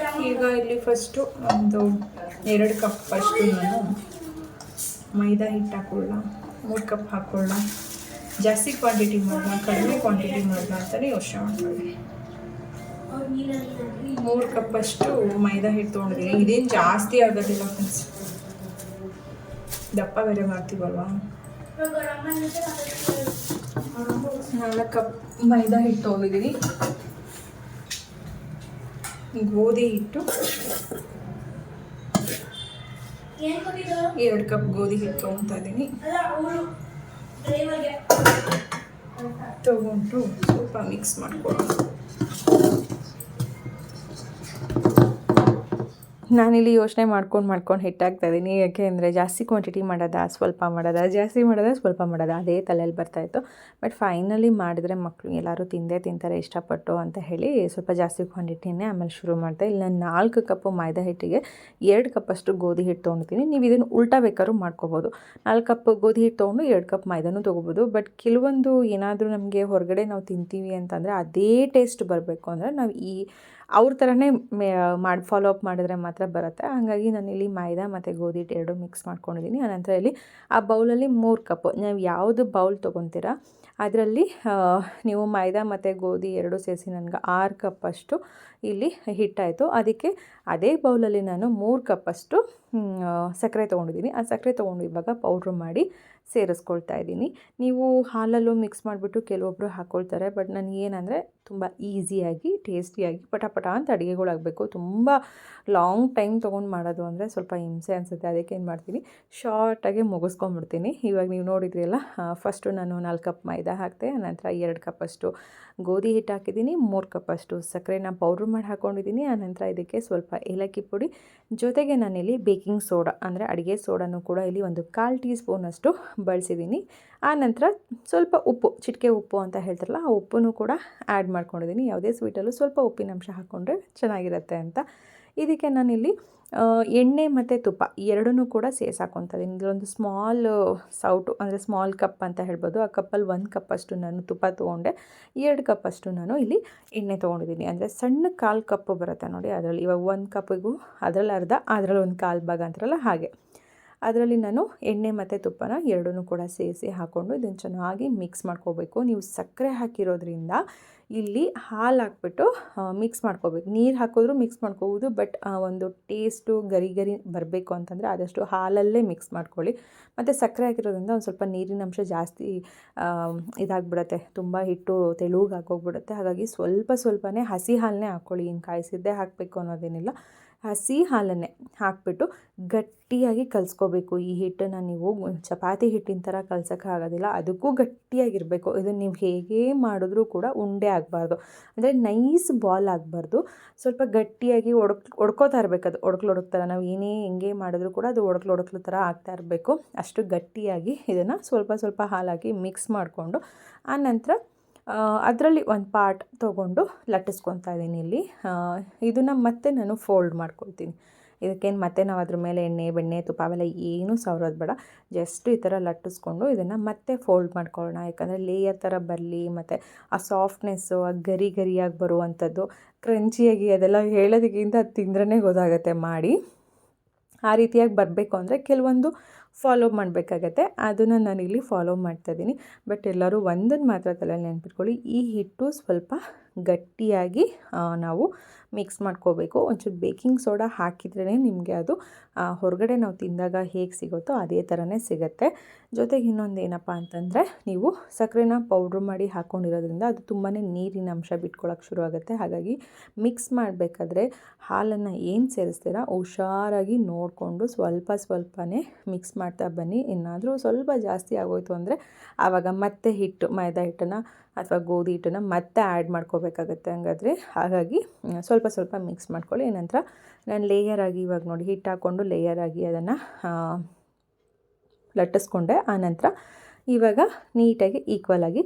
ಈಗ ಇಲ್ಲಿ ಫಸ್ಟು ಒಂದು 2 ಕಪ್ ಅಷ್ಟು ನಾನು ಮೈದಾ ಹಿಟ್ಟು ಹಾಕೊಳ್ಳ. 3 ಕಪ್ ಹಾಕೊಳ್ಳ. ಜಾಸ್ತಿ ಕ್ವಾಂಟಿಟಿ ಮಾಡೋಣ, ಕಡಿಮೆ ಕ್ವಾಂಟಿಟಿ ಮಾಡೋಣ ಅಂತಲೇ ಯೋಚನೆ ಮಾಡ್ಕೊಳ್ಳಿ. 3 ಕಪ್ ಅಷ್ಟು ಮೈದಾ ಹಿಟ್ಟು ತೊಗೊಂಡಿದ್ದೀನಿ. ಇದೇನು ಜಾಸ್ತಿ ಆಗೋದಿಲ್ಲ ಫ್ರೆಂಡ್ಸ್, ದಪ್ಪ ಬೇರೆ ಮಾಡ್ತೀವಲ್ವ. 4 ಕಪ್ ಮೈದಾ ಹಿಟ್ಟು ತೊಗೊಂಡಿದ್ದೀನಿ. ಗೋಧಿ ಹಿಟ್ಟು 2 ಕಪ್ ಗೋಧಿ ಹಿಟ್ಟು ತೊಗೊತಾ ಇದ್ದೀನಿ. ತೊಗೊಂಡು ಸ್ವಲ್ಪ ಮಿಕ್ಸ್ ಮಾಡ್ಕೊಳ್ಳೋಣ. ನಾನಿಲ್ಲಿ ಯೋಚನೆ ಮಾಡ್ಕೊಂಡು ಹಿಟ್ಟಾಗ್ತಾ ಇದ್ದೀನಿ. ಯಾಕೆ ಅಂದರೆ ಜಾಸ್ತಿ ಕ್ವಾಂಟಿಟಿ ಮಾಡೋದಾ ಸ್ವಲ್ಪ ಮಾಡೋದಾ, ಜಾಸ್ತಿ ಮಾಡೋದಾ ಸ್ವಲ್ಪ ಮಾಡೋದಾ, ಅದೇ ತಲೆಯಲ್ಲಿ ಬರ್ತಾಯಿತ್ತು. ಬಟ್ ಫೈನಲಿ ಮಾಡಿದ್ರೆ ಮಕ್ಕಳು ಎಲ್ಲರೂ ತಿಂತಾರೆ ಇಷ್ಟಪಟ್ಟು ಅಂತ ಹೇಳಿ ಸ್ವಲ್ಪ ಜಾಸ್ತಿ ಕ್ವಾಂಟಿಟಿನೇ ಆಮೇಲೆ ಶುರು ಮಾಡಿದೆ. ಇಲ್ಲಿ ನಾನು 4 ಕಪ್ಪು ಮೈದಾ ಹಿಟ್ಟಿಗೆ 2 ಕಪ್ಪಷ್ಟು ಗೋಧಿ ಹಿಟ್ಟು ತೊಗೊಂಡಿದ್ದೀನಿ. ನೀವು ಇದನ್ನು ಉಲ್ಟಾ ಬೇಕಾದ್ರೂ ಮಾಡ್ಕೋಬೋದು. 4 ಕಪ್ ಗೋಧಿ ಹಿಟ್ಟು ತೊಗೊಂಡು 2 ಕಪ್ ಮೈದಾನೂ ತೊಗೋಬೋದು. ಬಟ್ ಕೆಲವೊಂದು ಏನಾದರೂ ನಮಗೆ ಹೊರಗಡೆ ನಾವು ತಿಂತೀವಿ ಅಂತಂದರೆ ಅದೇ ಟೇಸ್ಟ್ ಬರಬೇಕು ಅಂದರೆ ನಾವು ಅವ್ರ ಥರನೇ ಫಾಲೋ ಅಪ್ ಮಾಡಿದ್ರೆ ಮಾತ್ರ ಬರುತ್ತೆ. ಹಾಗಾಗಿ ನಾನಿಲ್ಲಿ ಮೈದಾ ಮತ್ತು ಗೋಧಿ ಹಿಟ್ಟು 2 ಮಿಕ್ಸ್ ಮಾಡ್ಕೊಂಡಿದ್ದೀನಿ. ಆನಂತರ ಇಲ್ಲಿ ಆ ಬೌಲಲ್ಲಿ 3 ಕಪ್ಪು, ನೀವು ಯಾವುದು ಬೌಲ್ ತೊಗೊತೀರಾ ಅದರಲ್ಲಿ ನೀವು ಮೈದಾ ಮತ್ತು ಗೋಧಿ 2 ಸೇರಿಸಿ ನನಗೆ 6 ಕಪ್ಪಷ್ಟು ಇಲ್ಲಿ ಹಿಟ್ಟಾಯಿತು. ಅದಕ್ಕೆ ಅದೇ ಬೌಲಲ್ಲಿ ನಾನು 3 ಕಪ್ಪಷ್ಟು ಸಕ್ಕರೆ ತೊಗೊಂಡಿದ್ದೀನಿ. ಆ ಸಕ್ಕರೆ ತೊಗೊಂಡು ಇವಾಗ ಪೌಡ್ರ್ ಮಾಡಿ ಸೇರಿಸ್ಕೊಳ್ತಾ ಇದ್ದೀನಿ. ನೀವು ಹಾಲಲ್ಲೂ ಮಿಕ್ಸ್ ಮಾಡಿಬಿಟ್ಟು ಕೆಲವೊಬ್ಬರು ಹಾಕ್ಕೊಳ್ತಾರೆ. ಬಟ್ ನನಗೇನಂದರೆ ತುಂಬ ಈಸಿಯಾಗಿ ಟೇಸ್ಟಿಯಾಗಿ ಪಟ ಅಂತ ಅಡುಗೆಗಳಾಗಬೇಕು. ತುಂಬ ಲಾಂಗ್ ಟೈಮ್ ತೊಗೊಂಡು ಮಾಡೋದು ಅಂದರೆ ಸ್ವಲ್ಪ ಹಿಂಸೆ ಅನಿಸುತ್ತೆ. ಅದಕ್ಕೆ ಏನು ಮಾಡ್ತೀನಿ, ಶಾರ್ಟಾಗಿ ಮುಗಿಸ್ಕೊಂಡ್ಬಿಡ್ತೀನಿ. ಇವಾಗ ನೀವು ನೋಡಿದ್ರಲ್ಲ, ಫಸ್ಟು ನಾನು 4 ಕಪ್ ಮೈದಾ ಹಾಕಿದೆ. ಆನಂತರ 2 ಕಪ್ಪಷ್ಟು ಗೋಧಿ ಹಿಟ್ಟು ಹಾಕಿದ್ದೀನಿ. 3 ಕಪ್ಪಷ್ಟು ಸಕ್ಕರೆನ ಪೌಡ್ರ್ ಮಾಡಿ ಹಾಕ್ಕೊಂಡಿದ್ದೀನಿ. ಆನಂತರ ಇದಕ್ಕೆ ಸ್ವಲ್ಪ ಏಲಕ್ಕಿ ಪುಡಿ, ಜೊತೆಗೆ ನಾನಿಲ್ಲಿ ಬೇಕಿಂಗ್ ಸೋಡಾ ಅಂದರೆ ಅಡುಗೆ ಸೋಡಾನು ಕೂಡ ಇಲ್ಲಿ ಒಂದು 1/4 ಟೀ ಸ್ಪೂನಷ್ಟು ಬಳಸಿದ್ದೀನಿ. ಆನಂತರ ಸ್ವಲ್ಪ ಉಪ್ಪು, ಚಿಟಿಕೆ ಉಪ್ಪು ಅಂತ ಹೇಳ್ತಾರಲ್ಲ, ಆ ಉಪ್ಪನ್ನು ಕೂಡ ಆ್ಯಡ್ ಮಾಡ್ಕೊಂಡಿದ್ದೀನಿ. ಯಾವುದೇ ಸ್ವೀಟಲ್ಲೂ ಸ್ವಲ್ಪ ಉಪ್ಪಿನ ಅಂಶ ಹಾಕ್ಕೊಂಡ್ರೆ ಚೆನ್ನಾಗಿರುತ್ತೆ ಅಂತ. ಇದಕ್ಕೆ ನಾನಿಲ್ಲಿ ಎಣ್ಣೆ ಮತ್ತು ತುಪ್ಪ ಎರಡನ್ನೂ ಕೂಡ ಸೇರಿಸಿ ಹಾಕ್ಕೊತಾ ಇದ್ದೀನಿ. ಇದೊಂದು ಸ್ಮಾಲ್ ಸೌಟು ಅಂದರೆ ಸ್ಮಾಲ್ ಕಪ್ ಅಂತ ಹೇಳ್ಬೋದು. ಆ ಕಪ್ಪಲ್ಲಿ 1 ಕಪ್ಪಷ್ಟು ನಾನು ತುಪ್ಪ ತೊಗೊಂಡೆ, 2 ಕಪ್ಪಷ್ಟು ನಾನು ಇಲ್ಲಿ ಎಣ್ಣೆ ತೊಗೊಂಡಿದ್ದೀನಿ. ಅಂದರೆ ಸಣ್ಣ 1/4 ಕಪ್ಪು ಬರುತ್ತೆ ನೋಡಿ ಅದರಲ್ಲಿ. ಇವಾಗ 1 ಕಪ್ಪಿಗೂ ಅದರಲ್ಲಿ ಅರ್ಧ, ಅದರಲ್ಲಿ 1/4 ಭಾಗ ಅಂತಾರಲ್ಲ ಹಾಗೆ. ಅದರಲ್ಲಿ ನಾನು ಎಣ್ಣೆ ಮತ್ತು ತುಪ್ಪನ ಎರಡನ್ನೂ ಕೂಡ ಸೇರಿಸಿ ಹಾಕ್ಕೊಂಡು ಇದನ್ನು ಚೆನ್ನಾಗಿ ಮಿಕ್ಸ್ ಮಾಡ್ಕೋಬೇಕು. ನೀವು ಸಕ್ಕರೆ ಹಾಕಿರೋದ್ರಿಂದ ಇಲ್ಲಿ ಹಾಲು ಹಾಕ್ಬಿಟ್ಟು ಮಿಕ್ಸ್ ಮಾಡ್ಕೋಬೇಕು. ನೀರು ಹಾಕಿದ್ರೂ ಮಿಕ್ಸ್ ಮಾಡ್ಕೋಬೋದು, ಬಟ್ ಒಂದು ಟೇಸ್ಟು ಗರಿ ಗರಿ ಬರಬೇಕು ಅಂತಂದರೆ ಆದಷ್ಟು ಹಾಲಲ್ಲೇ ಮಿಕ್ಸ್ ಮಾಡ್ಕೊಳ್ಳಿ. ಮತ್ತು ಸಕ್ಕರೆ ಹಾಕಿರೋದ್ರಿಂದ ಒಂದು ಸ್ವಲ್ಪ ನೀರಿನ ಅಂಶ ಜಾಸ್ತಿ ಇದಾಗಿಬಿಡುತ್ತೆ, ತುಂಬ ಹಿಟ್ಟು ತೆಳುಗಾಗೋಗ್ಬಿಡುತ್ತೆ. ಹಾಗಾಗಿ ಸ್ವಲ್ಪನೇ ಹಸಿ ಹಾಲನ್ನೇ ಹಾಕ್ಕೊಳ್ಳಿ. ಇನ್ನು ಕಾಯಿಸಿದ್ದೇ ಹಾಕಬೇಕು ಅನ್ನೋದೇನಿಲ್ಲ, ಹಸಿ ಹಾಲನ್ನೇ ಹಾಕಿಬಿಟ್ಟು ಗಟ್ಟಿಯಾಗಿ ಕಲಿಸ್ಕೋಬೇಕು. ಈ ಹಿಟ್ಟನ್ನು ನೀವು ಚಪಾತಿ ಹಿಟ್ಟಿನ ಥರ ಕಲ್ಸೋಕ್ಕಾಗೋದಿಲ್ಲ, ಅದಕ್ಕೂ ಗಟ್ಟಿಯಾಗಿರಬೇಕು. ಇದನ್ನು ನೀವು ಹೇಗೆ ಮಾಡಿದ್ರೂ ಕೂಡ ಉಂಡೆ ಆಗಬಾರ್ದು, ಅಂದರೆ ನೈಸ್ ಬಾಲ್ ಆಗಬಾರ್ದು. ಸ್ವಲ್ಪ ಗಟ್ಟಿಯಾಗಿ ಒಡ್ಕೋತಾ ಇರಬೇಕು. ಅದು ಒಡಕ್ಲೊಡಕ್ತರ ನಾವು ಹೆಂಗೆ ಮಾಡಿದ್ರೂ ಕೂಡ ಅದು ಒಡಕ್ಲು ಥರ ಆಗ್ತಾ ಇರಬೇಕು. ಅಷ್ಟು ಗಟ್ಟಿಯಾಗಿ ಇದನ್ನು ಸ್ವಲ್ಪ ಹಾಲು ಹಾಕಿ ಮಿಕ್ಸ್ ಮಾಡಿಕೊಂಡು ಆನಂತರ ಅದರಲ್ಲಿ ಒಂದು ಪಾರ್ಟ್ ತೊಗೊಂಡು ಲಟ್ಟಿಸ್ಕೊತಾ ಇದ್ದೀನಿ ಇಲ್ಲಿ. ಇದನ್ನು ಮತ್ತೆ ನಾನು ಫೋಲ್ಡ್ ಮಾಡ್ಕೊಳ್ತೀನಿ. ಇದಕ್ಕೇನು ಮತ್ತೆ ನಾವು ಅದ್ರ ಮೇಲೆ ಎಣ್ಣೆ ಬೆಣ್ಣೆ ತುಪ್ಪ ಅವೆಲ್ಲ ಏನೂ ಸವರೋದು ಬೇಡ. ಜಸ್ಟ್ ಈ ಥರ ಲಟ್ಟಿಸ್ಕೊಂಡು ಇದನ್ನು ಮತ್ತೆ ಫೋಲ್ಡ್ ಮಾಡ್ಕೊಳ್ಳೋಣ. ಯಾಕಂದರೆ ಲೇಯರ್ ಥರ ಬರಲಿ, ಮತ್ತು ಆ ಸಾಫ್ಟ್ನೆಸ್ಸು, ಆ ಗರಿಯಾಗಿ ಬರುವಂಥದ್ದು, ಕ್ರಂಚಿಯಾಗಿ ಅದೆಲ್ಲ ಹೇಳೋದಕ್ಕಿಂತ ಅದು ತಿಂದ್ರೇ ಗೊತ್ತಾಗುತ್ತೆ ಮಾಡಿ. ಆ ರೀತಿಯಾಗಿ ಬರಬೇಕು ಅಂದರೆ ಕೆಲವೊಂದು ಫಾಲೋ ಮಾಡಬೇಕಾಗತ್ತೆ. ಅದನ್ನು ನಾನಿಲ್ಲಿ ಫಾಲೋ ಮಾಡ್ತಾಯಿದ್ದೀನಿ. ಬಟ್ ಎಲ್ಲರೂ ಒಂದನ್ನು ಮಾತ್ರ ತಲೆಯಲ್ಲಿ ನೆನ್ಪಿಟ್ಕೊಳ್ಳಿ, ಈ ಹಿಟ್ಟು ಸ್ವಲ್ಪ ಗಟ್ಟಿಯಾಗಿ ನಾವು ಮಿಕ್ಸ್ ಮಾಡ್ಕೋಬೇಕು. ಒಂಚೂರು ಬೇಕಿಂಗ್ ಸೋಡಾ ಹಾಕಿದ್ರೇ ನಿಮಗೆ ಅದು ಹೊರಗಡೆ ನಾವು ತಿಂದಾಗ ಹೇಗೆ ಸಿಗುತ್ತೋ ಅದೇ ಥರನೇ ಸಿಗುತ್ತೆ. ಜೊತೆಗೆ ಇನ್ನೊಂದು ಏನಪ್ಪ ಅಂತಂದರೆ, ನೀವು ಸಕ್ಕರೆನ ಪೌಡ್ರ್ ಮಾಡಿ ಹಾಕ್ಕೊಂಡಿರೋದ್ರಿಂದ ಅದು ತುಂಬಾ ನೀರಿನ ಅಂಶ ಬಿಟ್ಕೊಳ್ಳೋಕೆ ಶುರು ಆಗುತ್ತೆ. ಹಾಗಾಗಿ ಮಿಕ್ಸ್ ಮಾಡಬೇಕಾದ್ರೆ ಹಾಲನ್ನು ಏನು ಸೇರಿಸ್ತೀರಾ ಹುಷಾರಾಗಿ ನೋಡಿಕೊಂಡು ಸ್ವಲ್ಪನೇ ಮಿಕ್ಸ್ ಮಾಡ್ತಾ ಬನ್ನಿ. ಏನಾದರೂ ಸ್ವಲ್ಪ ಜಾಸ್ತಿ ಆಗೋಯ್ತು ಅಂದರೆ ಆವಾಗ ಮತ್ತೆ ಮೈದಾ ಹಿಟ್ಟನ್ನು ಅಥವಾ ಗೋಧಿ ಹಿಟ್ಟನ್ನು ಮತ್ತೆ ಆ್ಯಡ್ ಮಾಡ್ಕೋಬೇಕಾಗತ್ತೆ. ಹಂಗಾದರೆ ಹಾಗಾಗಿ ಸ್ವಲ್ಪ ಮಿಕ್ಸ್ ಮಾಡ್ಕೊಳ್ಳಿ. ನಂತರ ನಾನು ಲೇಯರಾಗಿ ಇವಾಗ ನೋಡಿ ಹಿಟ್ಟು ಹಾಕ್ಕೊಂಡು ಲೇಯರಾಗಿ ಅದನ್ನು ಲಟ್ಟಿಸ್ಕೊಂಡೆ. ಆನಂತರ ಇವಾಗ ನೀಟಾಗಿ ಈಕ್ವಲಾಗಿ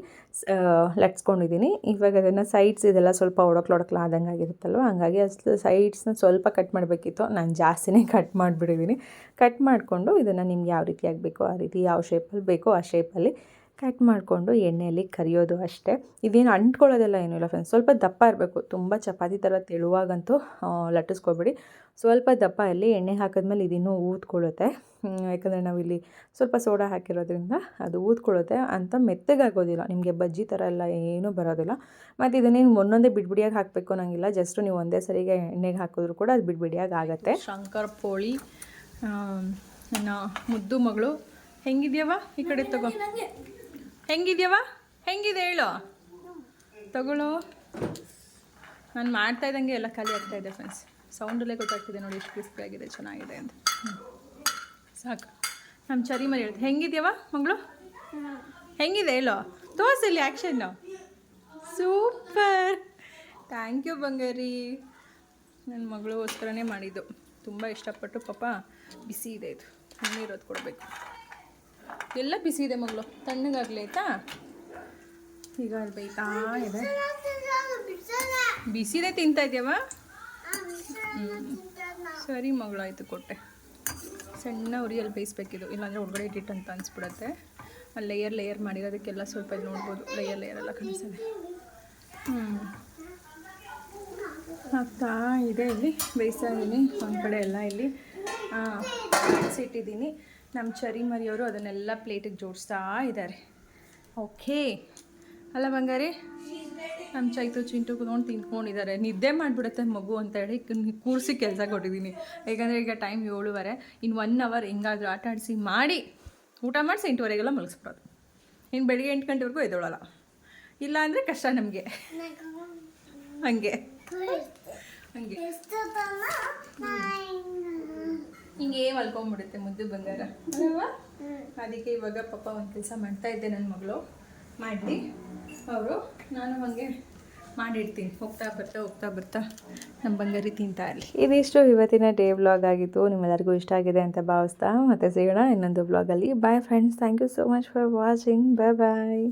ಲಟ್ಸ್ಕೊಂಡಿದ್ದೀನಿ. ಇವಾಗ ಅದನ್ನು ಸೈಡ್ಸ್ ಇದೆಲ್ಲ ಸ್ವಲ್ಪ ಒಡಕ್ಲು ಆದಂಗೆ ಆಗಿರುತ್ತಲ್ವ, ಹಂಗಾಗಿ ಅಷ್ಟು ಸೈಡ್ಸ್ನ ಸ್ವಲ್ಪ ಕಟ್ ಮಾಡಬೇಕಿತ್ತು. ನಾನು ಜಾಸ್ತಿನೇ ಕಟ್ ಮಾಡಿಬಿಟ್ಟಿದ್ದೀನಿ. ಕಟ್ ಮಾಡಿಕೊಂಡು ಇದನ್ನು ನಿಮ್ಗೆ ಯಾವ ರೀತಿ ಆಗಬೇಕೋ ಆ ರೀತಿ, ಯಾವ ಶೇಪಲ್ಲಿ ಬೇಕೋ ಆ ಶೇಪಲ್ಲಿ ಕಟ್ ಮಾಡಿಕೊಂಡು ಎಣ್ಣೆಯಲ್ಲಿ ಕರಿಯೋದು ಅಷ್ಟೇ. ಇದೇನು ಅಂಟ್ಕೊಳ್ಳೋದೆಲ್ಲ ಏನೂ ಇಲ್ಲ ಫ್ರೆಂಡ್ಸ್. ಸ್ವಲ್ಪ ದಪ್ಪ ಇರಬೇಕು, ತುಂಬ ಚಪಾತಿ ಥರ ತೆಳುವಾಗಂತೂ ಲಟ್ಟಿಸ್ಕೊಬೇಡಿ. ಸ್ವಲ್ಪ ದಪ್ಪ ಇಲ್ಲಿ ಎಣ್ಣೆ ಹಾಕಿದ್ಮೇಲೆ ಇದಿನ್ನೂ ಊದ್ಕೊಳ್ಳುತ್ತೆ. ಯಾಕಂದರೆ ನಾವಿಲ್ಲಿ ಸ್ವಲ್ಪ ಸೋಡಾ ಹಾಕಿರೋದ್ರಿಂದ ಅದು ಊದ್ಕೊಳ್ಳುತ್ತೆ. ಅಂತ ಮೆತ್ತಗಾಗೋದಿಲ್ಲ, ನಿಮಗೆ ಬಜ್ಜಿ ಥರ ಎಲ್ಲ ಏನೂ ಬರೋದಿಲ್ಲ. ಮತ್ತು ಇದನ್ನೇನು ಒಂದೊಂದೇ ಬಿಡಿಯಾಗಿ ಹಾಕಬೇಕು ಅನ್ನೋಂಗಿಲ್ಲ. ಜಸ್ಟ್ ನೀವು ಒಂದೇ ಸರಿಗೆ ಎಣ್ಣೆಗೆ ಹಾಕಿದ್ರೂ ಕೂಡ ಅದು ಬಿಡಿಯಾಗಿ ಆಗುತ್ತೆ. ಶಂಕರ್ ಪೋಳಿ ನನ್ನ ಮುದ್ದು ಮಗಳು ಹೆಂಗಿದ್ಯವ? ಈ ಕಡೆ ತಗೋ. ಹೆಂಗಿದ್ಯವ? ಹೆಂಗಿದೆ ಹೇಳು, ತಗೊಳ್ಳೋ. ನಾನು ಮಾಡ್ತಾ ಇದ್ದಂಗೆ ಎಲ್ಲ ಖಾಲಿ ಆಗ್ತಾಯಿದೆ ಫ್ರೆಂಡ್ಸ್. ಸೌಂಡಲ್ಲೇ ಗೊತ್ತಾಗ್ತಿದೆ ನೋಡಿ ಎಷ್ಟು ಕ್ರಿಸ್ಪಿ ಆಗಿದೆ, ಚೆನ್ನಾಗಿದೆ ಅಂತ. ಸಾಕು. ನಮ್ಮ ಚರಿ ಮರಿ ಹೇಳ್ತೆ, ಹೆಂಗಿದ್ಯವ ಮಗಳು? ಹೆಂಗಿದೆ ಹೇಳೋ, ತೋರಿಸಿಲ್ಲಿ ಆ್ಯಕ್ಷನ್ನು. ಸೂಪರ್, ಥ್ಯಾಂಕ್ ಯು ಬಂಗಾರಿ. ನನ್ನ ಮಗಳಿಗೋಸ್ಕರನೇ ಮಾಡಿದ್ದು, ತುಂಬ ಇಷ್ಟಪಟ್ಟು. ಪಾಪ ಬಿಸಿ ಇದೆ, ಇದು ತಣ್ಣೀರೋದು ಕೊಡಬೇಕು. ಎಲ್ಲ ಬಿಸಿ ಇದೆ ಮಗಳು, ತಣ್ಣಗಾಗಲಿ ಆಯಿತಾ? ಈಗ ಅಲ್ಲಿ ಬೇಯ್ತಾ ಇದೆ, ಬಿಸಿದೆ. ತಿಂತಾ ಇದೆಯವ? ಸರಿ ಮಗಳು, ಆಯಿತು ಕೊಟ್ಟೆ. ಸಣ್ಣ ಉರಿಯಲ್ಲಿ ಬೇಯಿಸ್ಬೇಕಿದು, ಇಲ್ಲಾಂದರೆ ಒಳಗಡೆ ಇಟ್ಟಿಟ್ಟು ಅಂತ ಅನಿಸ್ಬಿಡುತ್ತೆ. ಅಲ್ಲಿ ಲೇಯರ್ ಮಾಡಿರೋದಕ್ಕೆಲ್ಲ ಸ್ವಲ್ಪ ಇದು ನೋಡ್ಬೋದು, ಲೇಯರ್ ಎಲ್ಲ ಕಾಣಿಸ್ತದೆ. ಆಗ್ತಾ ಇದೆ. ಇಲ್ಲಿ ಬೇಯಿಸ್ತಾ ಇದ್ದೀನಿ ಒಂದು ಕಡೆ ಎಲ್ಲ. ಇಲ್ಲಿ ಇಟ್ಟಿದ್ದೀನಿ. ನಮ್ಮ ಚರಿ ಮರಿಯವರು ಅದನ್ನೆಲ್ಲ ಪ್ಲೇಟಿಗೆ ಜೋಡಿಸ್ತಾ ಇದ್ದಾರೆ. ಓಕೆ ಅಲ್ಲ ಬಂಗಾರಿ? ನಮ್ಮ ಚೈತು ಚಿಂಟು ಕೂತ್ಕೊಂಡು ತಿನ್ಕೊಂಡಿದ್ದಾರೆ. ನಿದ್ದೆ ಮಾಡಿಬಿಡುತ್ತೆ ಮಗು ಅಂತ ಹೇಳಿ ಕೂರಿಸಿ ಕೆಲಸ ಕೊಟ್ಟಿದ್ದೀನಿ. ಯಾಕಂದರೆ ಈಗ ಟೈಮ್ 7:15. ಇನ್ನು 1 ಅವರ್ ಹೆಂಗಾದರೂ ಆಟ ಆಡಿಸಿ ಮಾಡಿ ಊಟ ಮಾಡಿಸಿ 8:30 ಮಲಗಿಸ್ಬಿಡೋದು. ಇನ್ನು ಬೆಳಿಗ್ಗೆ 8 ಗಂಟೆವರೆಗೂ ಎದ್ದೇಳಲ್ಲ. ಇಲ್ಲ ಅಂದರೆ ಕಷ್ಟ ನಮಗೆ. ಹಂಗೆ ಹಿಂಗೆ ಮಲ್ಕೊಂಡ್ಬಿಡುತ್ತೆ ಮುದ್ದು ಬಂಗಾರ ಅಲ್ವಾ? ಅದಕ್ಕೆ ಇವಾಗ ಪಾಪ ಒಂದು ಕೆಲಸ ಮಾಡ್ತಾ ಇದ್ದೆ ನನ್ನ ಮಗಳು ಮಾಡಿ ಅವರು, ನಾನು ಹಾಗೆ ಮಾಡಿಡ್ತೀನಿ. ಹೋಗ್ತಾ ಬರ್ತಾ ನಮ್ಮ ಬಂಗಾರಿ ತಿಂತಾ ಇರಲಿ. ಇದಿಷ್ಟು ಇವತ್ತಿನ ಡೇ ವ್ಲಾಗ್ ಆಗಿತ್ತು. ನಿಮ್ಮೆಲ್ಲರಿಗೂ ಇಷ್ಟ ಆಗಿದೆ ಅಂತ ಭಾವಿಸ್ತಾ ಮತ್ತೆ ಸಿಗೋಣ ಇನ್ನೊಂದು ವ್ಲಾಗಲ್ಲಿ. Bye friends, thank you so much for watching. Bye.